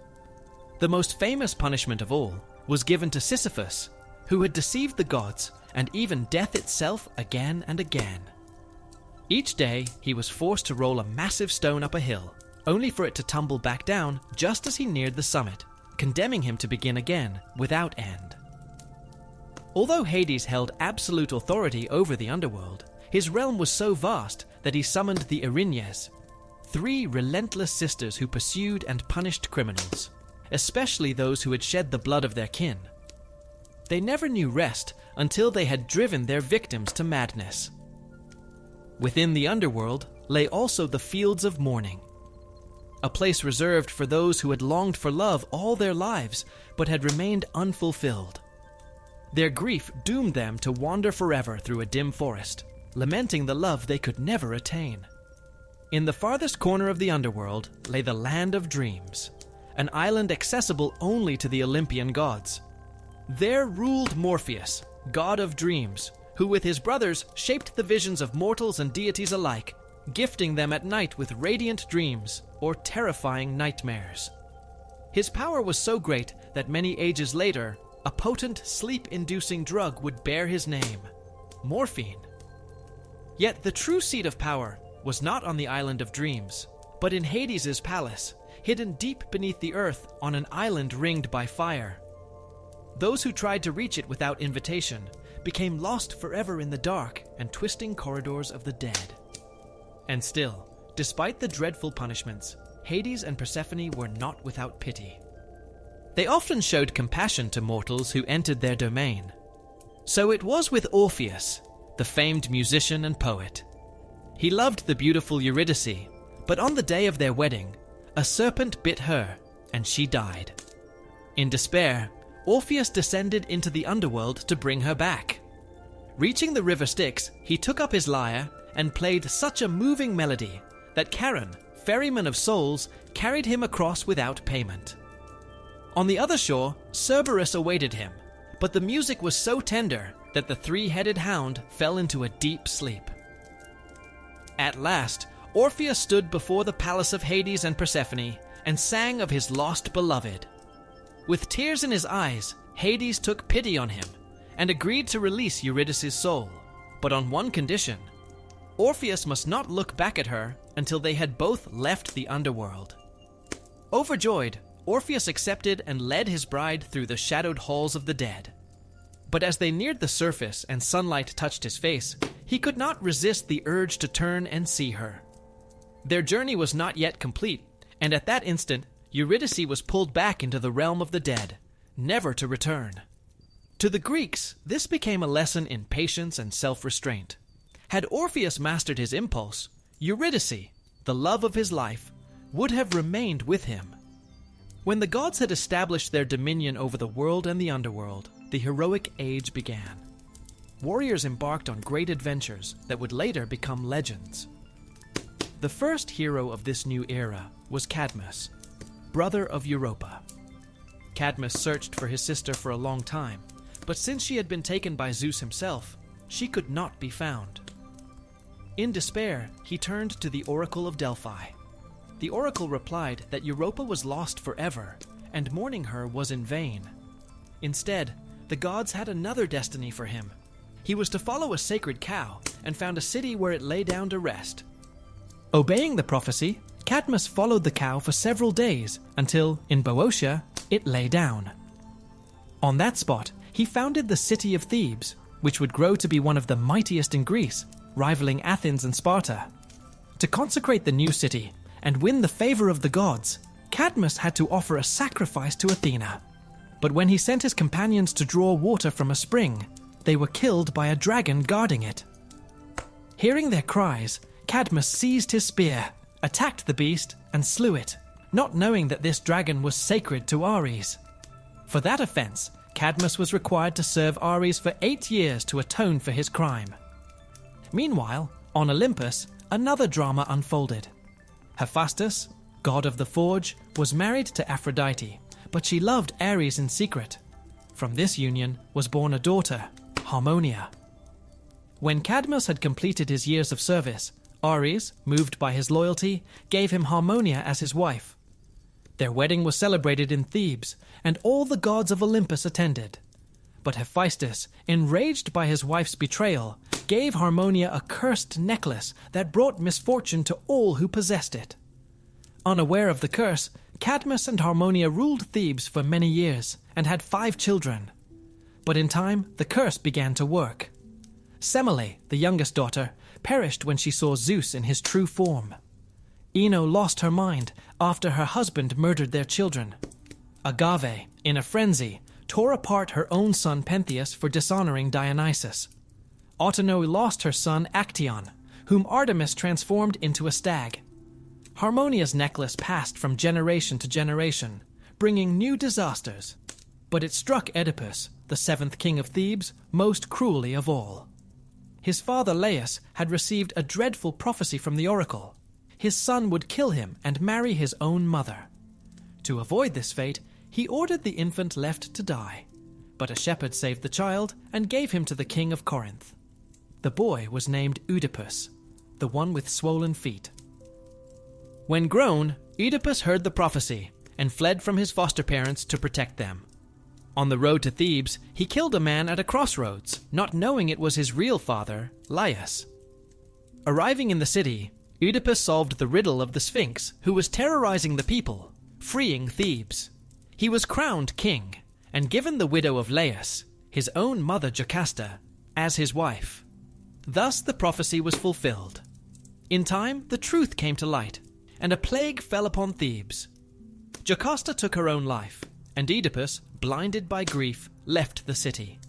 The most famous punishment of all was given to Sisyphus, who had deceived the gods and even death itself again and again. Each day he was forced to roll a massive stone up a hill, only for it to tumble back down just as he neared the summit, condemning him to begin again without end. Although Hades held absolute authority over the underworld, his realm was so vast that he summoned the Erinyes, 3 relentless sisters who pursued and punished criminals, especially those who had shed the blood of their kin. They never knew rest until they had driven their victims to madness. Within the underworld lay also the Fields of Mourning, a place reserved for those who had longed for love all their lives but had remained unfulfilled. Their grief doomed them to wander forever through a dim forest, lamenting the love they could never attain. In the farthest corner of the underworld lay the Land of Dreams, an island accessible only to the Olympian gods. There ruled Morpheus, god of dreams, who with his brothers shaped the visions of mortals and deities alike, gifting them at night with radiant dreams or terrifying nightmares. His power was so great that many ages later, a potent sleep-inducing drug would bear his name, morphine. Yet the true seat of power was not on the Island of Dreams, but in Hades' palace, hidden deep beneath the earth on an island ringed by fire. Those who tried to reach it without invitation became lost forever in the dark and twisting corridors of the dead. And still, despite the dreadful punishments, Hades and Persephone were not without pity. They often showed compassion to mortals who entered their domain. So it was with Orpheus, the famed musician and poet. He loved the beautiful Eurydice, but on the day of their wedding, a serpent bit her, and she died. In despair, Orpheus descended into the underworld to bring her back. Reaching the river Styx, he took up his lyre and played such a moving melody that Charon, ferryman of souls, carried him across without payment. On the other shore, Cerberus awaited him, but the music was so tender that the three-headed hound fell into a deep sleep. At last, Orpheus stood before the palace of Hades and Persephone and sang of his lost beloved. With tears in his eyes, Hades took pity on him and agreed to release Eurydice's soul, but on one condition. Orpheus must not look back at her until they had both left the underworld. Overjoyed, Orpheus accepted and led his bride through the shadowed halls of the dead. But as they neared the surface and sunlight touched his face, he could not resist the urge to turn and see her. Their journey was not yet complete, and at that instant, Eurydice was pulled back into the realm of the dead, never to return. To the Greeks, this became a lesson in patience and self-restraint. Had Orpheus mastered his impulse, Eurydice, the love of his life, would have remained with him. When the gods had established their dominion over the world and the underworld, the heroic age began. Warriors embarked on great adventures that would later become legends. The first hero of this new era was Cadmus, brother of Europa. Cadmus searched for his sister for a long time, but since she had been taken by Zeus himself, she could not be found. In despair, he turned to the Oracle of Delphi. The oracle replied that Europa was lost forever, and mourning her was in vain. Instead, the gods had another destiny for him. He was to follow a sacred cow and found a city where it lay down to rest. Obeying the prophecy, Cadmus followed the cow for several days until, in Boeotia, it lay down. On that spot, he founded the city of Thebes, which would grow to be one of the mightiest in Greece, rivaling Athens and Sparta. To consecrate the new city and win the favor of the gods, Cadmus had to offer a sacrifice to Athena. But when he sent his companions to draw water from a spring, they were killed by a dragon guarding it. Hearing their cries, Cadmus seized his spear, attacked the beast, and slew it, not knowing that this dragon was sacred to Ares. For that offense, Cadmus was required to serve Ares for 8 years to atone for his crime. Meanwhile, on Olympus, another drama unfolded. Hephaestus, god of the forge, was married to Aphrodite, but she loved Ares in secret. From this union was born a daughter, Harmonia. When Cadmus had completed his years of service, Ares, moved by his loyalty, gave him Harmonia as his wife. Their wedding was celebrated in Thebes, and all the gods of Olympus attended. But Hephaestus, enraged by his wife's betrayal, gave Harmonia a cursed necklace that brought misfortune to all who possessed it. Unaware of the curse, Cadmus and Harmonia ruled Thebes for many years and had 5 children. But in time, the curse began to work. Semele, the youngest daughter, perished when she saw Zeus in his true form. Ino lost her mind after her husband murdered their children. Agave, in a frenzy, tore apart her own son Pentheus for dishonoring Dionysus. Autonoe lost her son Actaeon, whom Artemis transformed into a stag. Harmonia's necklace passed from generation to generation, bringing new disasters. But it struck Oedipus, the 7th king of Thebes, most cruelly of all. His father Laius had received a dreadful prophecy from the oracle. His son would kill him and marry his own mother. To avoid this fate, he ordered the infant left to die. But a shepherd saved the child and gave him to the king of Corinth. The boy was named Oedipus, the one with swollen feet. When grown, Oedipus heard the prophecy and fled from his foster parents to protect them. On the road to Thebes, he killed a man at a crossroads, not knowing it was his real father, Laius. Arriving in the city, Oedipus solved the riddle of the Sphinx, who was terrorizing the people, freeing Thebes. He was crowned king, and given the widow of Laius, his own mother Jocasta, as his wife. Thus the prophecy was fulfilled. In time, the truth came to light, and a plague fell upon Thebes. Jocasta took her own life, and Oedipus, blinded by grief, left the city.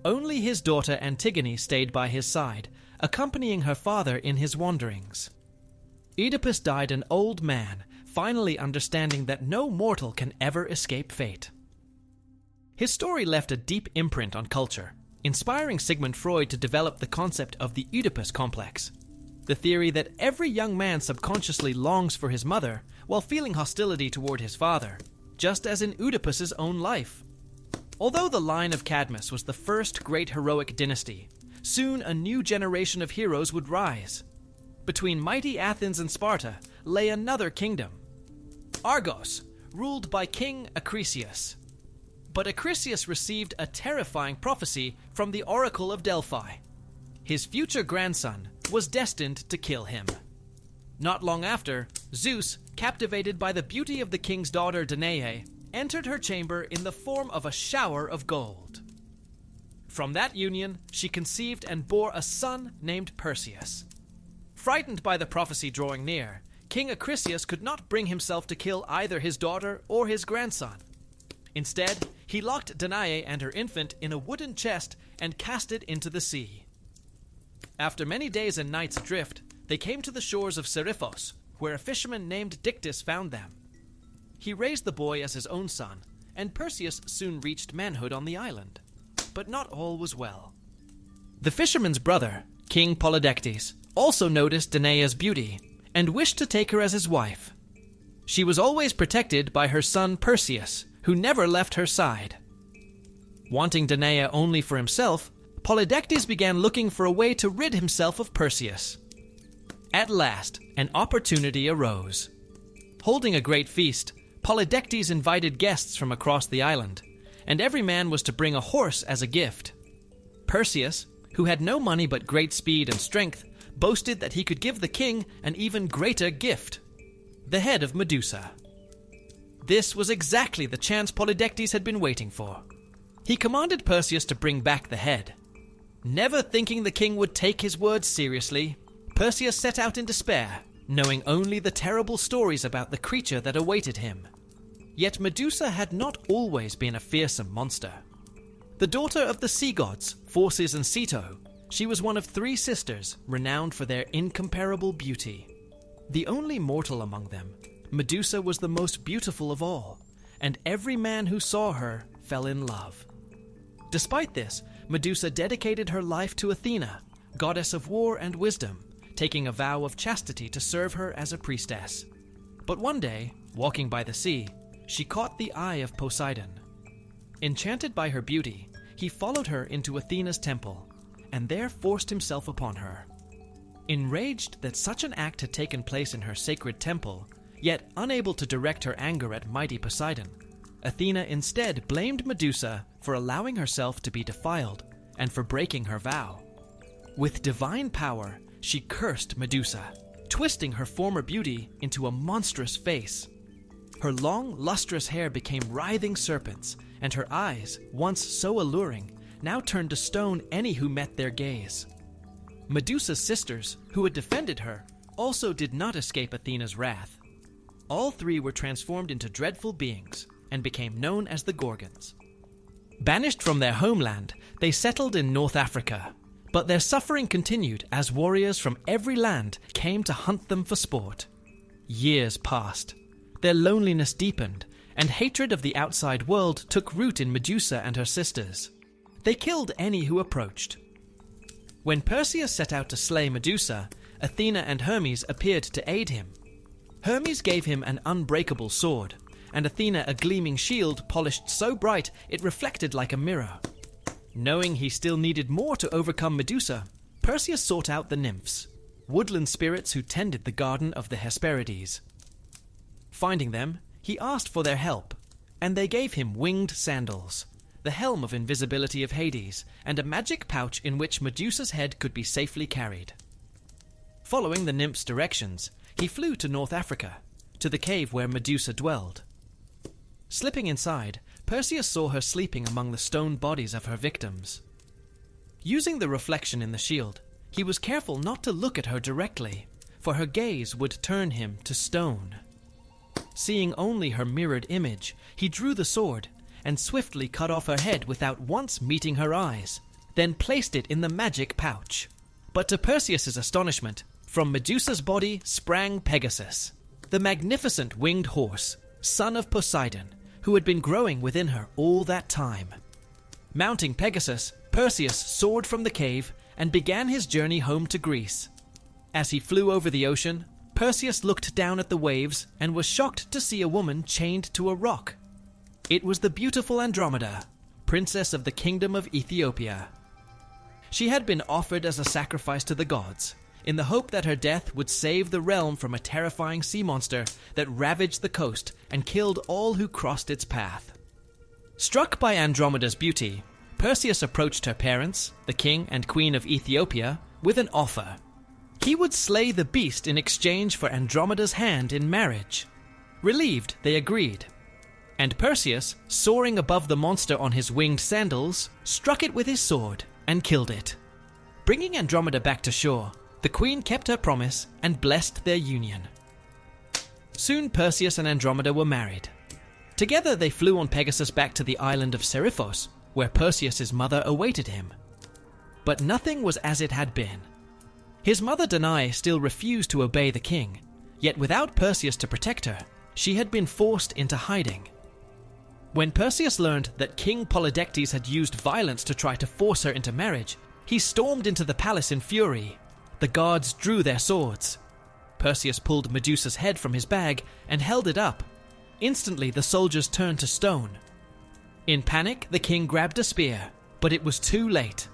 Only his daughter Antigone stayed by his side, accompanying her father in his wanderings. Oedipus died an old man, finally understanding that no mortal can ever escape fate. His story left a deep imprint on culture, inspiring Sigmund Freud to develop the concept of the Oedipus complex, the theory that every young man subconsciously longs for his mother while feeling hostility toward his father, just as in Oedipus's own life. Although the line of Cadmus was the first great heroic dynasty, soon a new generation of heroes would rise. Between mighty Athens and Sparta lay another kingdom, Argos, ruled by King Acrisius. But Acrisius received a terrifying prophecy from the Oracle of Delphi. His future grandson was destined to kill him. Not long after, Zeus, captivated by the beauty of the king's daughter Danae, entered her chamber in the form of a shower of gold. From that union, she conceived and bore a son named Perseus. Frightened by the prophecy drawing near, King Acrisius could not bring himself to kill either his daughter or his grandson. Instead, he locked Danae and her infant in a wooden chest and cast it into the sea. After many days and nights adrift, they came to the shores of Seriphos, where a fisherman named Dictys found them. He raised the boy as his own son, and Perseus soon reached manhood on the island. But not all was well. The fisherman's brother, King Polydectes, also noticed Danae's beauty and wished to take her as his wife. She was always protected by her son Perseus, who never left her side. Wanting Danae only for himself, Polydectes began looking for a way to rid himself of Perseus. At last, an opportunity arose. Holding a great feast, Polydectes invited guests from across the island, and every man was to bring a horse as a gift. Perseus, who had no money but great speed and strength, boasted that he could give the king an even greater gift, the head of Medusa. This was exactly the chance Polydectes had been waiting for. He commanded Perseus to bring back the head. Never thinking the king would take his words seriously, Perseus set out in despair, knowing only the terrible stories about the creature that awaited him. Yet Medusa had not always been a fearsome monster. The daughter of the sea gods, Phorcys and Ceto, she was one of 3 sisters renowned for their incomparable beauty. The only mortal among them, Medusa was the most beautiful of all, and every man who saw her fell in love. Despite this, Medusa dedicated her life to Athena, goddess of war and wisdom, taking a vow of chastity to serve her as a priestess. But one day, walking by the sea, she caught the eye of Poseidon. Enchanted by her beauty, he followed her into Athena's temple, and there forced himself upon her. Enraged that such an act had taken place in her sacred temple, yet unable to direct her anger at mighty Poseidon, Athena instead blamed Medusa for allowing herself to be defiled and for breaking her vow. With divine power, she cursed Medusa, twisting her former beauty into a monstrous face. Her long, lustrous hair became writhing serpents, and her eyes, once so alluring, now turned to stone any who met their gaze. Medusa's sisters, who had defended her, also did not escape Athena's wrath. All 3 were transformed into dreadful beings and became known as the Gorgons. Banished from their homeland, they settled in North Africa, but their suffering continued as warriors from every land came to hunt them for sport. Years passed. Their loneliness deepened, and hatred of the outside world took root in Medusa and her sisters. They killed any who approached. When Perseus set out to slay Medusa, Athena and Hermes appeared to aid him. Hermes gave him an unbreakable sword, and Athena a gleaming shield polished so bright it reflected like a mirror. Knowing he still needed more to overcome Medusa, Perseus sought out the nymphs, woodland spirits who tended the garden of the Hesperides. Finding them, he asked for their help, and they gave him winged sandals, the helm of invisibility of Hades, and a magic pouch in which Medusa's head could be safely carried. Following the nymph's directions, he flew to North Africa, to the cave where Medusa dwelled. Slipping inside, Perseus saw her sleeping among the stone bodies of her victims. Using the reflection in the shield, he was careful not to look at her directly, for her gaze would turn him to stone. Seeing only her mirrored image, he drew the sword and swiftly cut off her head without once meeting her eyes, then placed it in the magic pouch. But to Perseus's astonishment, from Medusa's body sprang Pegasus, the magnificent winged horse, son of Poseidon, who had been growing within her all that time. Mounting Pegasus, Perseus soared from the cave and began his journey home to Greece. As he flew over the ocean, Perseus looked down at the waves and was shocked to see a woman chained to a rock. It was the beautiful Andromeda, princess of the kingdom of Ethiopia. She had been offered as a sacrifice to the gods, in the hope that her death would save the realm from a terrifying sea monster that ravaged the coast and killed all who crossed its path. Struck by Andromeda's beauty, Perseus approached her parents, the king and queen of Ethiopia, with an offer. He would slay the beast in exchange for Andromeda's hand in marriage. Relieved, they agreed. And Perseus, soaring above the monster on his winged sandals, struck it with his sword and killed it. Bringing Andromeda back to shore, the queen kept her promise and blessed their union. Soon Perseus and Andromeda were married. Together they flew on Pegasus back to the island of Seriphos, where Perseus's mother awaited him. But nothing was as it had been. His mother Danae still refused to obey the king, yet without Perseus to protect her, she had been forced into hiding. When Perseus learned that King Polydectes had used violence to try to force her into marriage, he stormed into the palace in fury. The guards drew their swords. Perseus pulled Medusa's head from his bag and held it up. Instantly the soldiers turned to stone. In panic, the king grabbed a spear, but it was too late.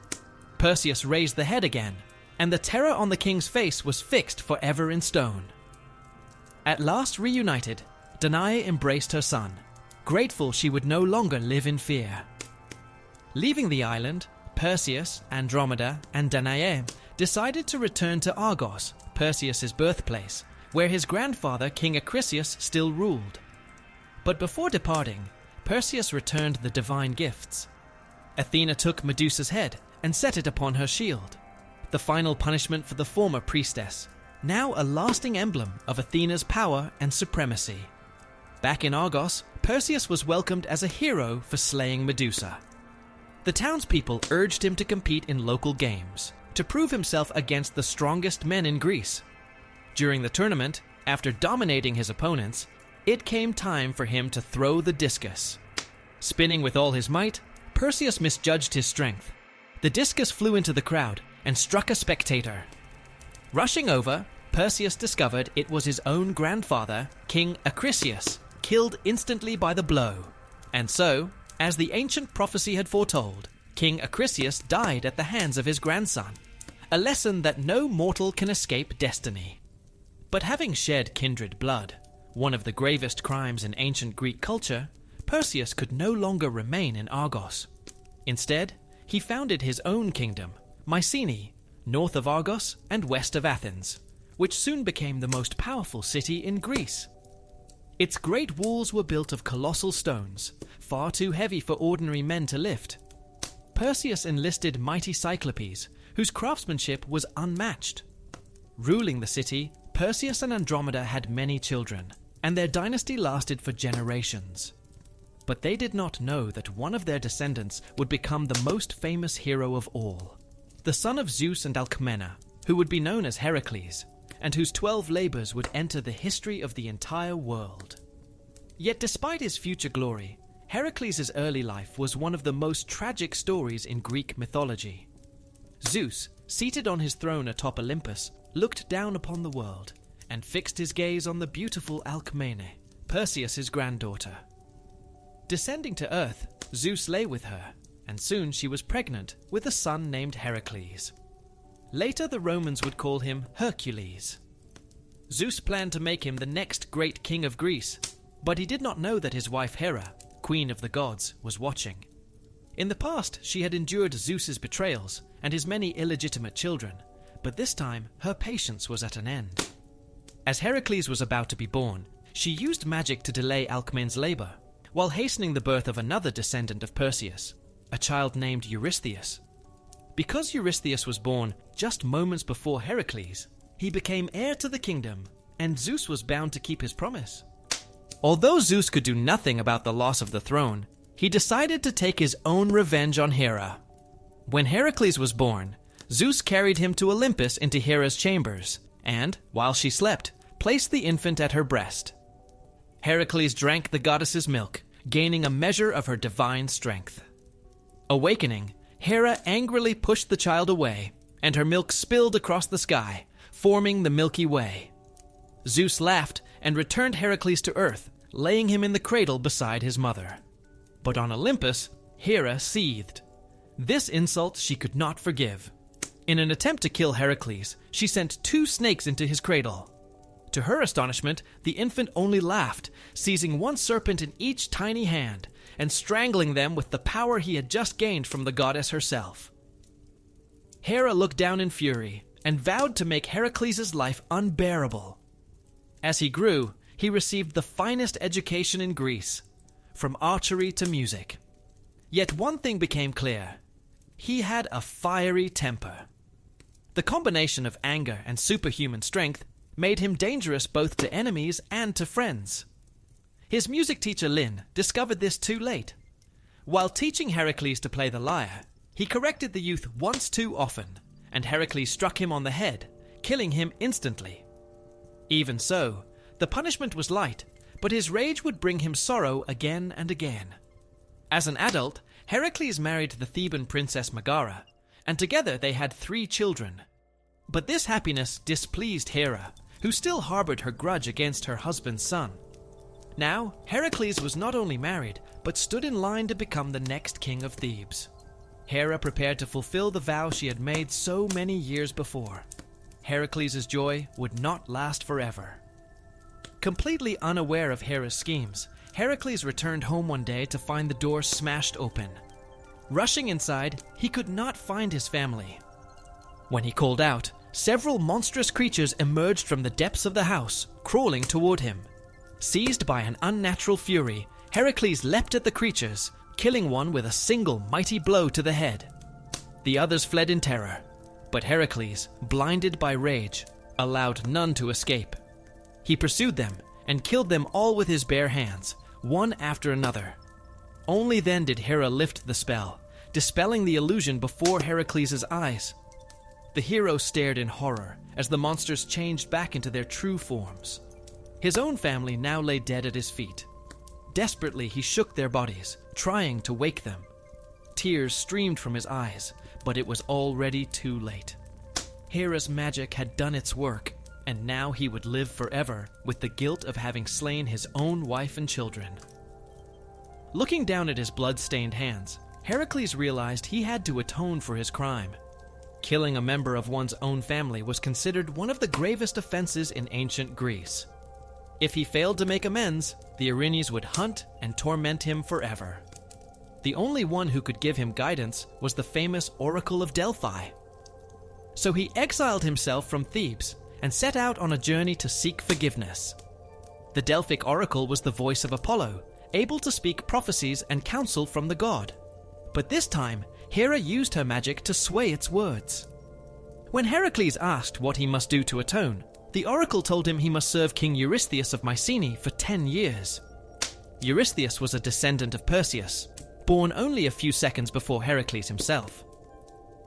Perseus raised the head again, and the terror on the king's face was fixed forever in stone. At last reunited, Danae embraced her son, grateful she would no longer live in fear. Leaving the island, Perseus, Andromeda, and Danae decided to return to Argos, Perseus's birthplace, where his grandfather King Acrisius still ruled. But before departing, Perseus returned the divine gifts. Athena took Medusa's head and set it upon her shield, the final punishment for the former priestess, now a lasting emblem of Athena's power and supremacy. Back in Argos, Perseus was welcomed as a hero for slaying Medusa. The townspeople urged him to compete in local games, to prove himself against the strongest men in Greece. During the tournament, after dominating his opponents, it came time for him to throw the discus. Spinning with all his might, Perseus misjudged his strength. The discus flew into the crowd and struck a spectator. Rushing over, Perseus discovered it was his own grandfather, King Acrisius, killed instantly by the blow. And so, as the ancient prophecy had foretold, King Acrisius died at the hands of his grandson, a lesson that no mortal can escape destiny. But having shed kindred blood, one of the gravest crimes in ancient Greek culture, Perseus could no longer remain in Argos. Instead, he founded his own kingdom, Mycenae, north of Argos and west of Athens, which soon became the most powerful city in Greece. Its great walls were built of colossal stones, far too heavy for ordinary men to lift. Perseus enlisted mighty Cyclops, whose craftsmanship was unmatched. Ruling the city, Perseus and Andromeda had many children, and their dynasty lasted for generations. But they did not know that one of their descendants would become the most famous hero of all, the son of Zeus and Alcmena, who would be known as Hercules, and whose 12 labors would enter the history of the entire world. Yet despite his future glory, Heracles' early life was one of the most tragic stories in Greek mythology. Zeus, seated on his throne atop Olympus, looked down upon the world and fixed his gaze on the beautiful Alcmene, Perseus' granddaughter. Descending to earth, Zeus lay with her, and soon she was pregnant with a son named Heracles. Later the Romans would call him Hercules. Zeus planned to make him the next great king of Greece, but he did not know that his wife Hera, queen of the gods, was watching. In the past, she had endured Zeus's betrayals and his many illegitimate children, but this time her patience was at an end. As Heracles was about to be born, she used magic to delay Alcmene's labor, while hastening the birth of another descendant of Perseus, a child named Eurystheus. Because Eurystheus was born just moments before Heracles, he became heir to the kingdom, and Zeus was bound to keep his promise. Although Zeus could do nothing about the loss of the throne, he decided to take his own revenge on Hera. When Heracles was born, Zeus carried him to Olympus into Hera's chambers, and, while she slept, placed the infant at her breast. Heracles drank the goddess's milk, gaining a measure of her divine strength. Awakening, Hera angrily pushed the child away, and her milk spilled across the sky, forming the Milky Way. Zeus laughed and returned Heracles to earth, laying him in the cradle beside his mother. But on Olympus, Hera seethed. This insult she could not forgive. In an attempt to kill Heracles, she sent 2 snakes into his cradle. To her astonishment, the infant only laughed, seizing one serpent in each tiny hand, and strangling them with the power he had just gained from the goddess herself. Hera looked down in fury, and vowed to make Heracles' life unbearable. As he grew, he received the finest education in Greece, from archery to music. Yet one thing became clear. He had a fiery temper. The combination of anger and superhuman strength made him dangerous both to enemies and to friends. His music teacher Lyn discovered this too late. While teaching Heracles to play the lyre, he corrected the youth once too often, and Heracles struck him on the head, killing him instantly. Even so, the punishment was light, but his rage would bring him sorrow again and again. As an adult, Heracles married the Theban princess Megara, and together they had 3 children. But this happiness displeased Hera, who still harbored her grudge against her husband's son. Now, Heracles was not only married, but stood in line to become the next king of Thebes. Hera prepared to fulfill the vow she had made so many years before. Heracles' joy would not last forever. Completely unaware of Hera's schemes, Heracles returned home one day to find the door smashed open. Rushing inside, he could not find his family. When he called out, several monstrous creatures emerged from the depths of the house, crawling toward him. Seized by an unnatural fury, Heracles leapt at the creatures, killing one with a single mighty blow to the head. The others fled in terror, but Heracles, blinded by rage, allowed none to escape. He pursued them and killed them all with his bare hands, one after another. Only then did Hera lift the spell, dispelling the illusion before Heracles' eyes. The hero stared in horror as the monsters changed back into their true forms. His own family now lay dead at his feet. Desperately, he shook their bodies, trying to wake them. Tears streamed from his eyes, but it was already too late. Hera's magic had done its work, and now he would live forever with the guilt of having slain his own wife and children. Looking down at his blood-stained hands, Heracles realized he had to atone for his crime. Killing a member of one's own family was considered one of the gravest offenses in ancient Greece. If he failed to make amends, the Erinyes would hunt and torment him forever. The only one who could give him guidance was the famous Oracle of Delphi. So he exiled himself from Thebes and set out on a journey to seek forgiveness. The Delphic oracle was the voice of Apollo, able to speak prophecies and counsel from the god. But this time, Hera used her magic to sway its words. When Heracles asked what he must do to atone, the oracle told him he must serve King Eurystheus of Mycenae for 10 years. Eurystheus was a descendant of Perseus, born only a few seconds before Heracles himself.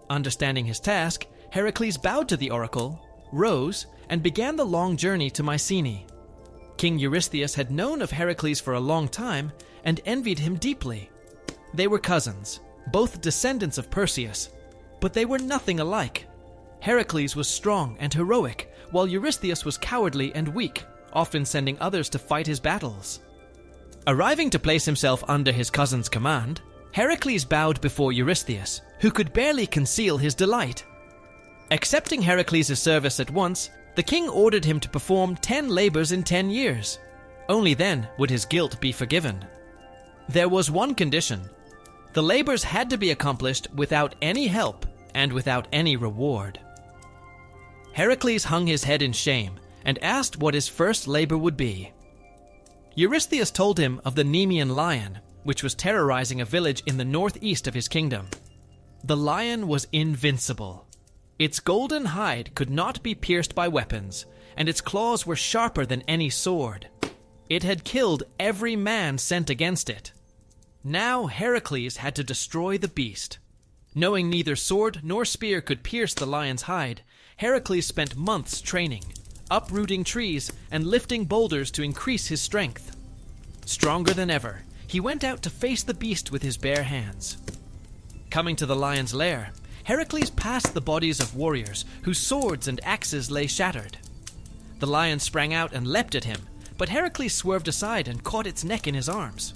Understanding his task, Heracles bowed to the oracle, rose, and began the long journey to Mycenae. King Eurystheus had known of Heracles for a long time and envied him deeply. They were cousins, both descendants of Perseus, but they were nothing alike. Heracles was strong and heroic, while Eurystheus was cowardly and weak, often sending others to fight his battles. Arriving to place himself under his cousin's command, Heracles bowed before Eurystheus, who could barely conceal his delight. Accepting Heracles' service at once, the king ordered him to perform 10 labors in 10 years. Only then would his guilt be forgiven. There was one condition. The labors had to be accomplished without any help and without any reward. Heracles hung his head in shame and asked what his first labor would be. Eurystheus told him of the Nemean lion, which was terrorizing a village in the northeast of his kingdom. The lion was invincible. Its golden hide could not be pierced by weapons, and its claws were sharper than any sword. It had killed every man sent against it. Now Heracles had to destroy the beast. Knowing neither sword nor spear could pierce the lion's hide, Heracles spent months training, uprooting trees and lifting boulders to increase his strength. Stronger than ever, he went out to face the beast with his bare hands. Coming to the lion's lair, Heracles passed the bodies of warriors whose swords and axes lay shattered. The lion sprang out and leapt at him, but Heracles swerved aside and caught its neck in his arms.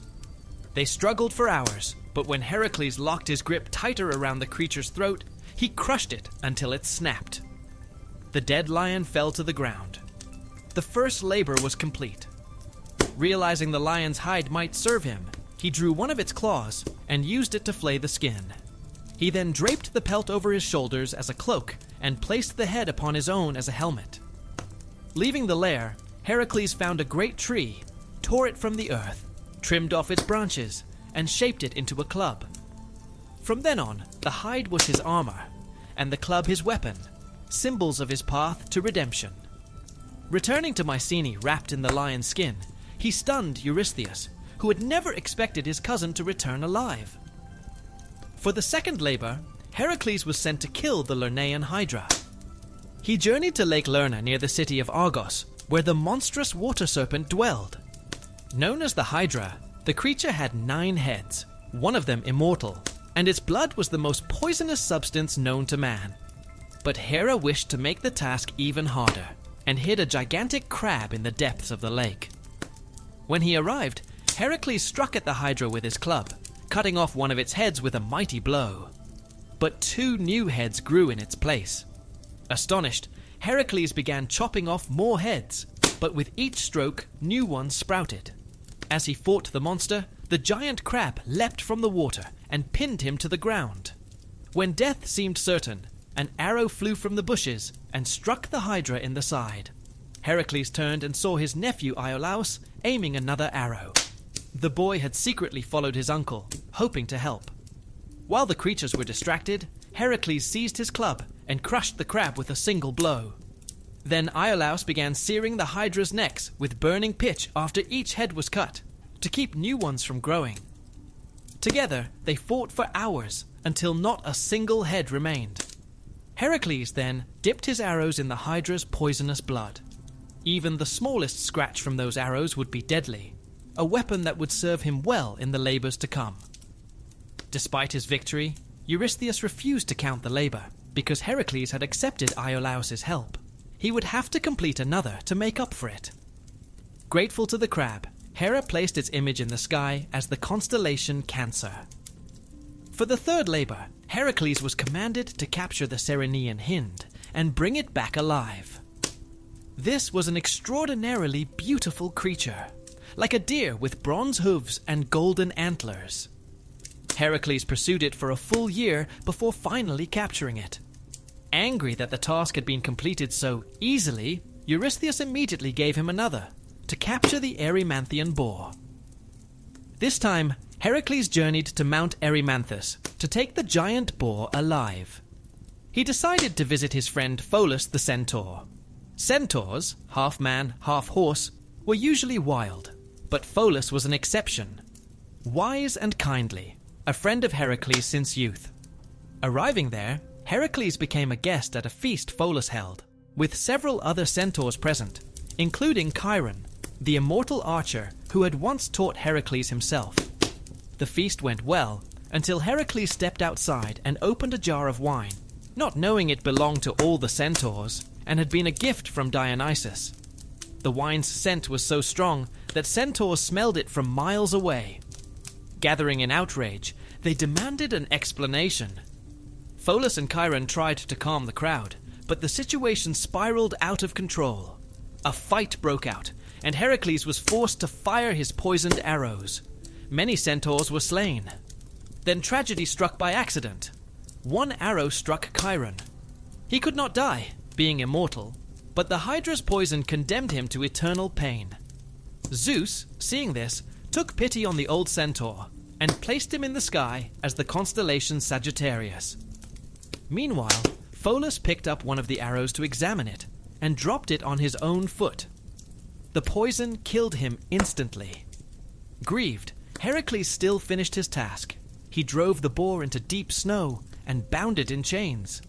They struggled for hours, but when Heracles locked his grip tighter around the creature's throat, he crushed it until it snapped. The dead lion fell to the ground. The first labor was complete. Realizing the lion's hide might serve him, he drew one of its claws and used it to flay the skin. He then draped the pelt over his shoulders as a cloak and placed the head upon his own as a helmet. Leaving the lair, Heracles found a great tree, tore it from the earth, trimmed off its branches, and shaped it into a club. From then on, the hide was his armor, and the club his weapon, symbols of his path to redemption. Returning to Mycenae wrapped in the lion's skin, he stunned Eurystheus, who had never expected his cousin to return alive. For the second labor, Heracles was sent to kill the Lernaean Hydra. He journeyed to Lake Lerna near the city of Argos, where the monstrous water serpent dwelled. Known as the Hydra, the creature had 9 heads, one of them immortal, and its blood was the most poisonous substance known to man. But Hera wished to make the task even harder, and hid a gigantic crab in the depths of the lake. When he arrived, Heracles struck at the Hydra with his club, cutting off one of its heads with a mighty blow. But 2 new heads grew in its place. Astonished, Heracles began chopping off more heads, but with each stroke, new ones sprouted. As he fought the monster, the giant crab leapt from the water and pinned him to the ground. When death seemed certain, an arrow flew from the bushes and struck the Hydra in the side. Heracles turned and saw his nephew Iolaus aiming another arrow. The boy had secretly followed his uncle, hoping to help. While the creatures were distracted, Heracles seized his club and crushed the crab with a single blow. Then Iolaus began searing the Hydra's necks with burning pitch after each head was cut, to keep new ones from growing. Together, they fought for hours until not a single head remained. Heracles then dipped his arrows in the Hydra's poisonous blood. Even the smallest scratch from those arrows would be deadly, a weapon that would serve him well in the labors to come. Despite his victory, Eurystheus refused to count the labor, because Heracles had accepted Iolaus's help. He would have to complete another to make up for it. Grateful to the crab, Hera placed its image in the sky as the constellation Cancer. For the third labor, Heracles was commanded to capture the Ceryneian hind and bring it back alive. This was an extraordinarily beautiful creature, like a deer with bronze hooves and golden antlers. Heracles pursued it for a full year before finally capturing it. Angry that the task had been completed so easily, Eurystheus immediately gave him another, to capture the Erymanthian boar. This time, Heracles journeyed to Mount Erymanthus to take the giant boar alive. He decided to visit his friend Pholus the centaur. Centaurs, half man, half horse, were usually wild, but Pholus was an exception. Wise and kindly, a friend of Heracles since youth. Arriving there, Heracles became a guest at a feast Pholus held, with several other centaurs present, including Chiron, the immortal archer who had once taught Heracles himself. The feast went well, until Heracles stepped outside and opened a jar of wine, not knowing it belonged to all the centaurs, and had been a gift from Dionysus. The wine's scent was so strong that centaurs smelled it from miles away. Gathering in outrage, they demanded an explanation. Pholus and Chiron tried to calm the crowd, but the situation spiraled out of control. A fight broke out, and Heracles was forced to fire his poisoned arrows. Many centaurs were slain. Then tragedy struck by accident. One arrow struck Chiron. He could not die, being immortal, but the Hydra's poison condemned him to eternal pain. Zeus, seeing this, took pity on the old centaur and placed him in the sky as the constellation Sagittarius. Meanwhile, Pholus picked up one of the arrows to examine it and dropped it on his own foot. The poison killed him instantly. Grieved, Heracles still finished his task. He drove the boar into deep snow and bound it in chains.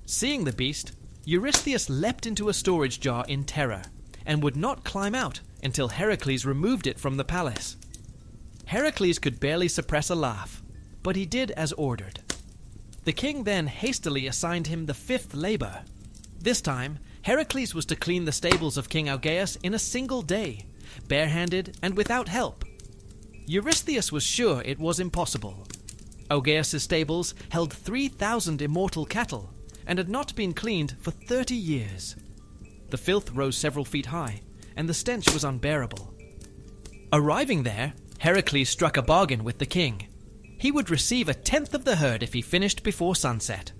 Seeing the beast, Eurystheus leapt into a storage jar in terror and would not climb out until Heracles removed it from the palace. Heracles could barely suppress a laugh, but he did as ordered. The king then hastily assigned him the 5th labor. This time, Heracles was to clean the stables of King Augeas in a single day, barehanded and without help. Eurystheus was sure it was impossible. Augeas' stables held 3,000 immortal cattle and had not been cleaned for 30 years. The filth rose several feet high, and the stench was unbearable. Arriving there, Heracles struck a bargain with the king. He would receive 1/10 of the herd if he finished before sunset.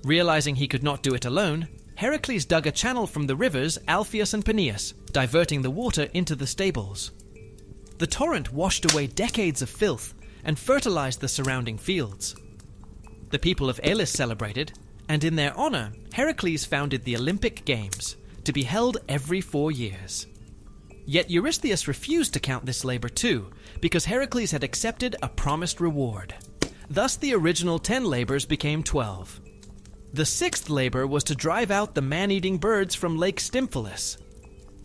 Realizing he could not do it alone, Heracles dug a channel from the rivers Alpheus and Peneus, diverting the water into the stables. The torrent washed away decades of filth and fertilized the surrounding fields. The people of Elis celebrated, and in their honor, Heracles founded the Olympic Games, to be held every 4 years. Yet Eurystheus refused to count this labor too, because Heracles had accepted a promised reward. Thus the original 10 labors became 12. The 6th labor was to drive out the man-eating birds from Lake Stymphalus.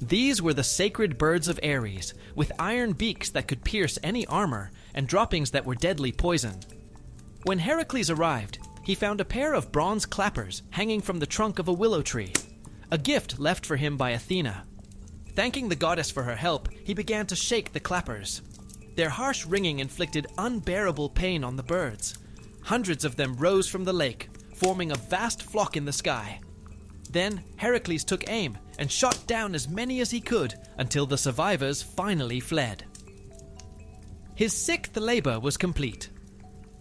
These were the sacred birds of Ares, with iron beaks that could pierce any armor and droppings that were deadly poison. When Heracles arrived, he found a pair of bronze clappers hanging from the trunk of a willow tree, a gift left for him by Athena. Thanking the goddess for her help, he began to shake the clappers. Their harsh ringing inflicted unbearable pain on the birds. Hundreds of them rose from the lake, forming a vast flock in the sky. Then Heracles took aim and shot down as many as he could until the survivors finally fled. His 6th labor was complete.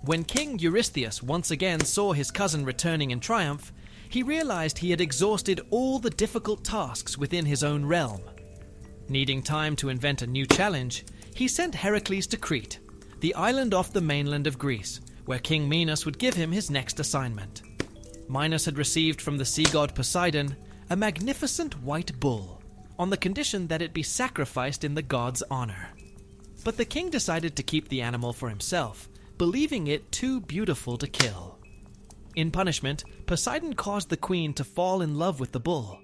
When King Eurystheus once again saw his cousin returning in triumph, he realized he had exhausted all the difficult tasks within his own realm. Needing time to invent a new challenge, he sent Heracles to Crete, the island off the mainland of Greece, where King Minos would give him his next assignment. Minos had received from the sea god Poseidon a magnificent white bull, on the condition that it be sacrificed in the god's honor. But the king decided to keep the animal for himself, believing it too beautiful to kill. In punishment, Poseidon caused the queen to fall in love with the bull.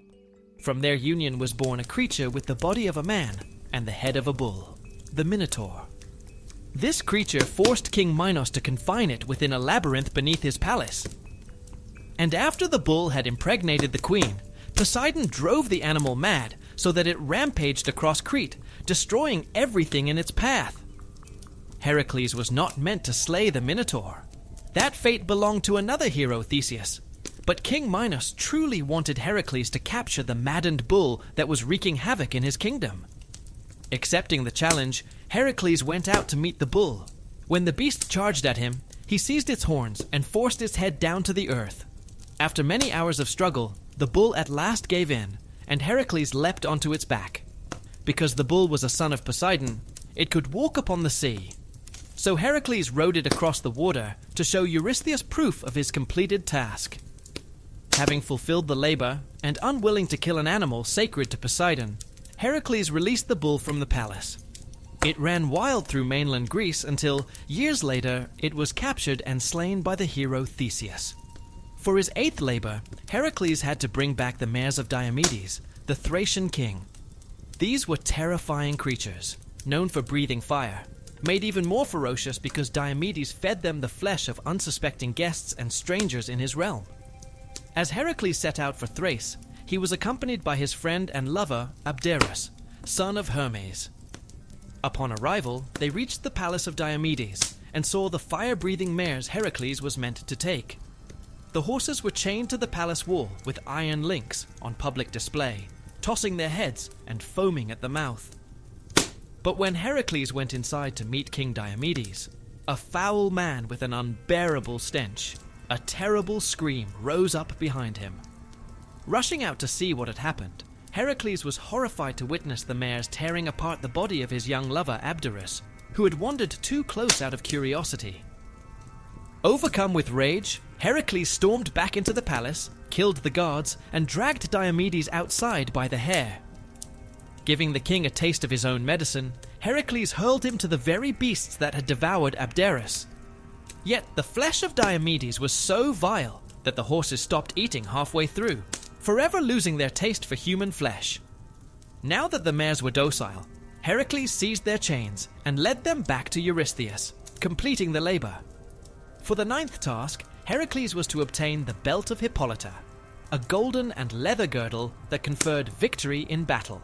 From their union was born a creature with the body of a man and the head of a bull, the Minotaur. This creature forced King Minos to confine it within a labyrinth beneath his palace. And after the bull had impregnated the queen, Poseidon drove the animal mad so that it rampaged across Crete, destroying everything in its path. Heracles was not meant to slay the Minotaur. That fate belonged to another hero, Theseus. But King Minos truly wanted Heracles to capture the maddened bull that was wreaking havoc in his kingdom. Accepting the challenge, Heracles went out to meet the bull. When the beast charged at him, he seized its horns and forced its head down to the earth. After many hours of struggle, the bull at last gave in, and Heracles leapt onto its back. Because the bull was a son of Poseidon, it could walk upon the sea. So Heracles rode it across the water to show Eurystheus proof of his completed task. Having fulfilled the labor, and unwilling to kill an animal sacred to Poseidon, Heracles released the bull from the palace. It ran wild through mainland Greece until, years later, it was captured and slain by the hero Theseus. For his 8th labor, Heracles had to bring back the mares of Diomedes, the Thracian king. These were terrifying creatures, known for breathing fire, made even more ferocious because Diomedes fed them the flesh of unsuspecting guests and strangers in his realm. As Heracles set out for Thrace, he was accompanied by his friend and lover Abderus, son of Hermes. Upon arrival, they reached the palace of Diomedes and saw the fire-breathing mares Heracles was meant to take. The horses were chained to the palace wall with iron links on public display, tossing their heads and foaming at the mouth. But when Heracles went inside to meet King Diomedes, a foul man with an unbearable stench, a terrible scream rose up behind him. Rushing out to see what had happened, Heracles was horrified to witness the mares tearing apart the body of his young lover Abderus, who had wandered too close out of curiosity. Overcome with rage, Heracles stormed back into the palace, killed the guards, and dragged Diomedes outside by the hair. Giving the king a taste of his own medicine, Heracles hurled him to the very beasts that had devoured Abderus. Yet the flesh of Diomedes was so vile that the horses stopped eating halfway through, forever losing their taste for human flesh. Now that the mares were docile, Heracles seized their chains and led them back to Eurystheus, completing the labor. For the 9th task, Heracles was to obtain the Belt of Hippolyta, a golden and leather girdle that conferred victory in battle.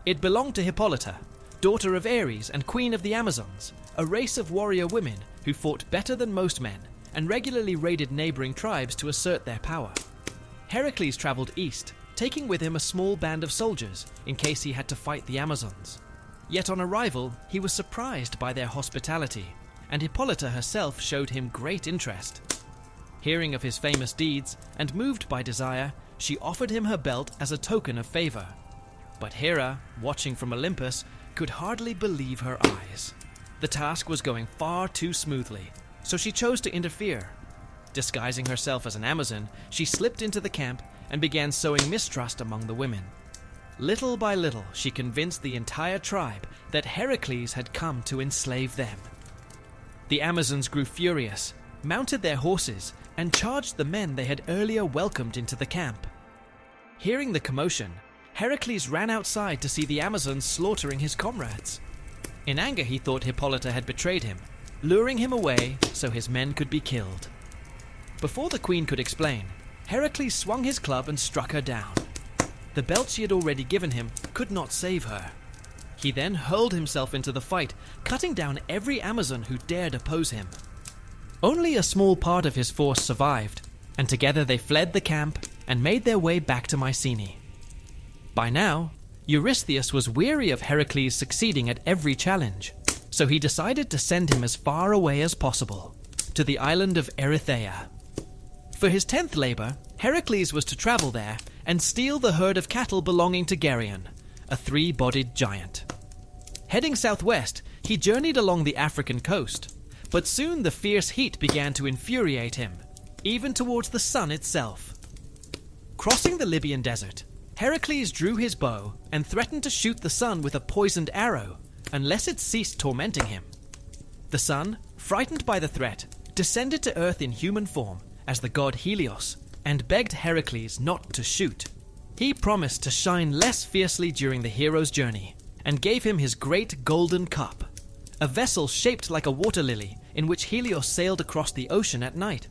It belonged to Hippolyta, daughter of Ares and queen of the Amazons, a race of warrior women who fought better than most men and regularly raided neighboring tribes to assert their power. Heracles traveled east, taking with him a small band of soldiers in case he had to fight the Amazons. Yet on arrival, he was surprised by their hospitality, and Hippolyta herself showed him great interest. Hearing of his famous deeds and moved by desire, she offered him her belt as a token of favor. But Hera, watching from Olympus, could hardly believe her eyes. The task was going far too smoothly, so she chose to interfere. Disguising herself as an Amazon, she slipped into the camp and began sowing mistrust among the women. Little by little, she convinced the entire tribe that Heracles had come to enslave them. The Amazons grew furious, mounted their horses, and charged the men they had earlier welcomed into the camp. Hearing the commotion, Heracles ran outside to see the Amazons slaughtering his comrades. In anger, he thought Hippolyta had betrayed him, luring him away so his men could be killed. Before the queen could explain, Heracles swung his club and struck her down. The belt she had already given him could not save her. He then hurled himself into the fight, cutting down every Amazon who dared oppose him. Only a small part of his force survived, and together they fled the camp and made their way back to Mycenae. By now, Eurystheus was weary of Heracles succeeding at every challenge, so he decided to send him as far away as possible, to the island of Erythea. For his 10th labor, Heracles was to travel there and steal the herd of cattle belonging to Geryon, a 3-bodied giant. Heading southwest, he journeyed along the African coast, but soon the fierce heat began to infuriate him, even towards the sun itself. Crossing the Libyan desert, Heracles drew his bow and threatened to shoot the sun with a poisoned arrow, unless it ceased tormenting him. The sun, frightened by the threat, descended to earth in human form as the god Helios, and begged Heracles not to shoot. He promised to shine less fiercely during the hero's journey, and gave him his great golden cup, a vessel shaped like a water lily in which Helios sailed across the ocean at night.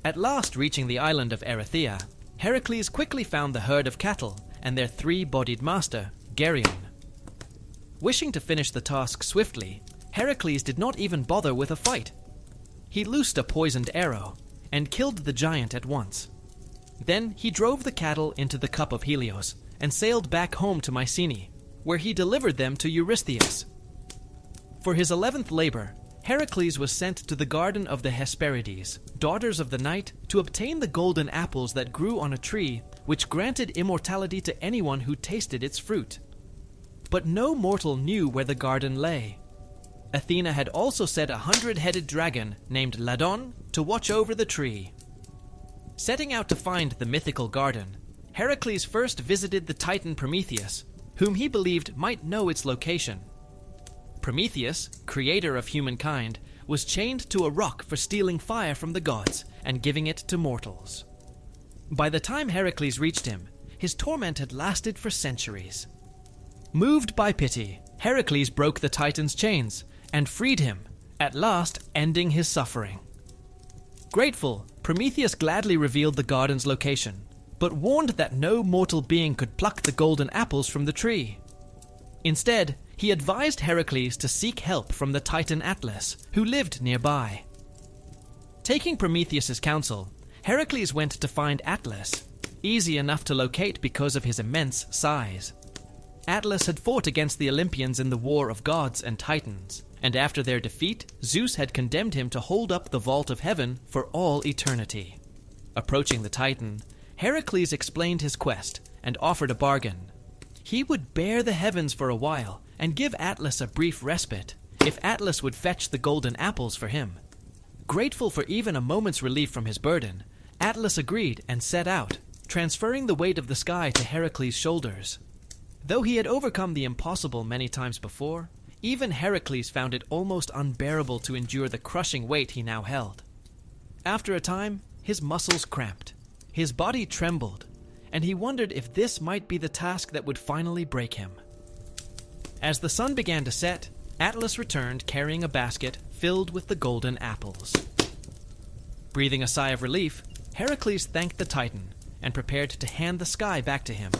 At last reaching the island of Erythea, Heracles quickly found the herd of cattle and their 3-bodied master, Geryon. Wishing to finish the task swiftly, Heracles did not even bother with a fight. He loosed a poisoned arrow and killed the giant at once. Then he drove the cattle into the cup of Helios and sailed back home to Mycenae, where he delivered them to Eurystheus. For his 11th labor, Heracles was sent to the garden of the Hesperides, daughters of the night, to obtain the golden apples that grew on a tree which granted immortality to anyone who tasted its fruit. But no mortal knew where the garden lay. Athena had also set a 100-headed dragon named Ladon to watch over the tree. Setting out to find the mythical garden, Heracles first visited the Titan Prometheus, whom he believed might know its location. Prometheus, creator of humankind, was chained to a rock for stealing fire from the gods and giving it to mortals. By the time Heracles reached him, his torment had lasted for centuries. Moved by pity, Heracles broke the Titan's chains and freed him, at last ending his suffering. Grateful, Prometheus gladly revealed the garden's location, but warned that no mortal being could pluck the golden apples from the tree. Instead, he advised Heracles to seek help from the Titan Atlas, who lived nearby. Taking Prometheus's counsel, Heracles went to find Atlas, easy enough to locate because of his immense size. Atlas had fought against the Olympians in the War of Gods and Titans, and after their defeat, Zeus had condemned him to hold up the vault of heaven for all eternity. Approaching the Titan, Heracles explained his quest and offered a bargain. He would bear the heavens for a while and give Atlas a brief respite if Atlas would fetch the golden apples for him. Grateful for even a moment's relief from his burden, Atlas agreed and set out, transferring the weight of the sky to Heracles' shoulders. Though he had overcome the impossible many times before, even Heracles found it almost unbearable to endure the crushing weight he now held. After a time, his muscles cramped, his body trembled, and he wondered if this might be the task that would finally break him. As the sun began to set, Atlas returned carrying a basket filled with the golden apples. Breathing a sigh of relief, Heracles thanked the Titan and prepared to hand the sky back to him.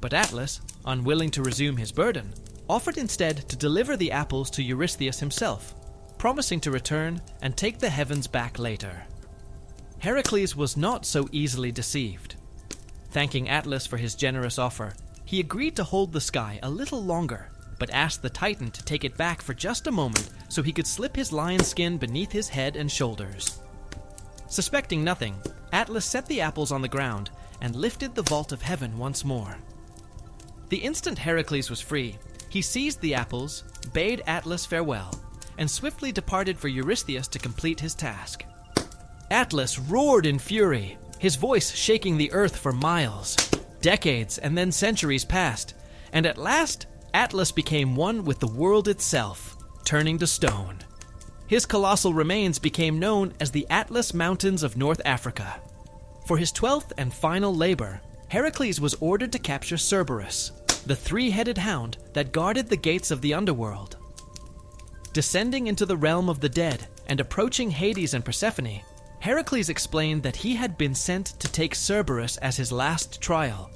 But Atlas, unwilling to resume his burden, offered instead to deliver the apples to Eurystheus himself, promising to return and take the heavens back later. Heracles was not so easily deceived. Thanking Atlas for his generous offer, he agreed to hold the sky a little longer, but asked the Titan to take it back for just a moment so he could slip his lion skin beneath his head and shoulders. Suspecting nothing, Atlas set the apples on the ground and lifted the vault of heaven once more. The instant Heracles was free, he seized the apples, bade Atlas farewell, and swiftly departed for Eurystheus to complete his task. Atlas roared in fury, his voice shaking the earth for miles. Decades and then centuries passed, and at last Atlas became one with the world itself, turning to stone. His colossal remains became known as the Atlas Mountains of North Africa. For his 12th and final labor, Heracles was ordered to capture Cerberus, the three-headed hound that guarded the gates of the underworld. Descending into the realm of the dead and approaching Hades and Persephone, Heracles explained that he had been sent to take Cerberus as his last trial.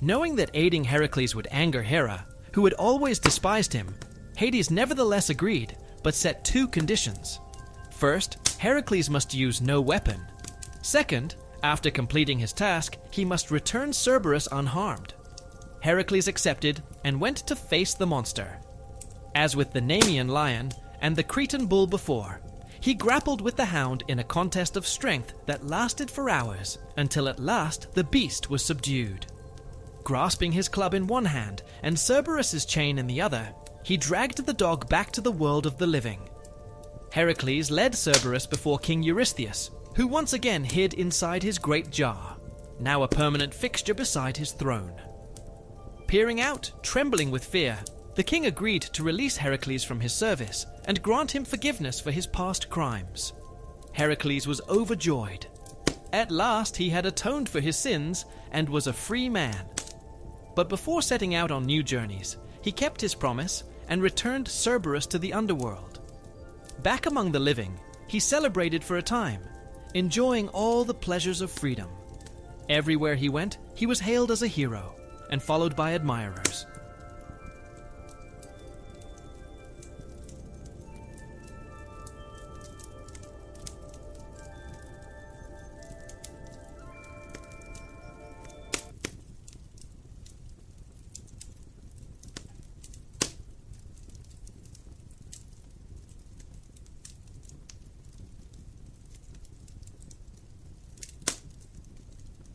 Knowing that aiding Heracles would anger Hera, who had always despised him, Hades nevertheless agreed, but set two conditions. First, Heracles must use no weapon. Second, after completing his task, he must return Cerberus unharmed. Heracles accepted and went to face the monster. As with the Nemean lion and the Cretan bull before, he grappled with the hound in a contest of strength that lasted for hours, until at last the beast was subdued. Grasping his club in one hand and Cerberus's chain in the other, he dragged the dog back to the world of the living. Heracles led Cerberus before King Eurystheus, who once again hid inside his great jar, now a permanent fixture beside his throne. Peering out, trembling with fear, the king agreed to release Heracles from his service and grant him forgiveness for his past crimes. Heracles was overjoyed. At last he had atoned for his sins and was a free man. But before setting out on new journeys, he kept his promise and returned Cerberus to the underworld. Back among the living, he celebrated for a time, enjoying all the pleasures of freedom. Everywhere he went, he was hailed as a hero and followed by admirers.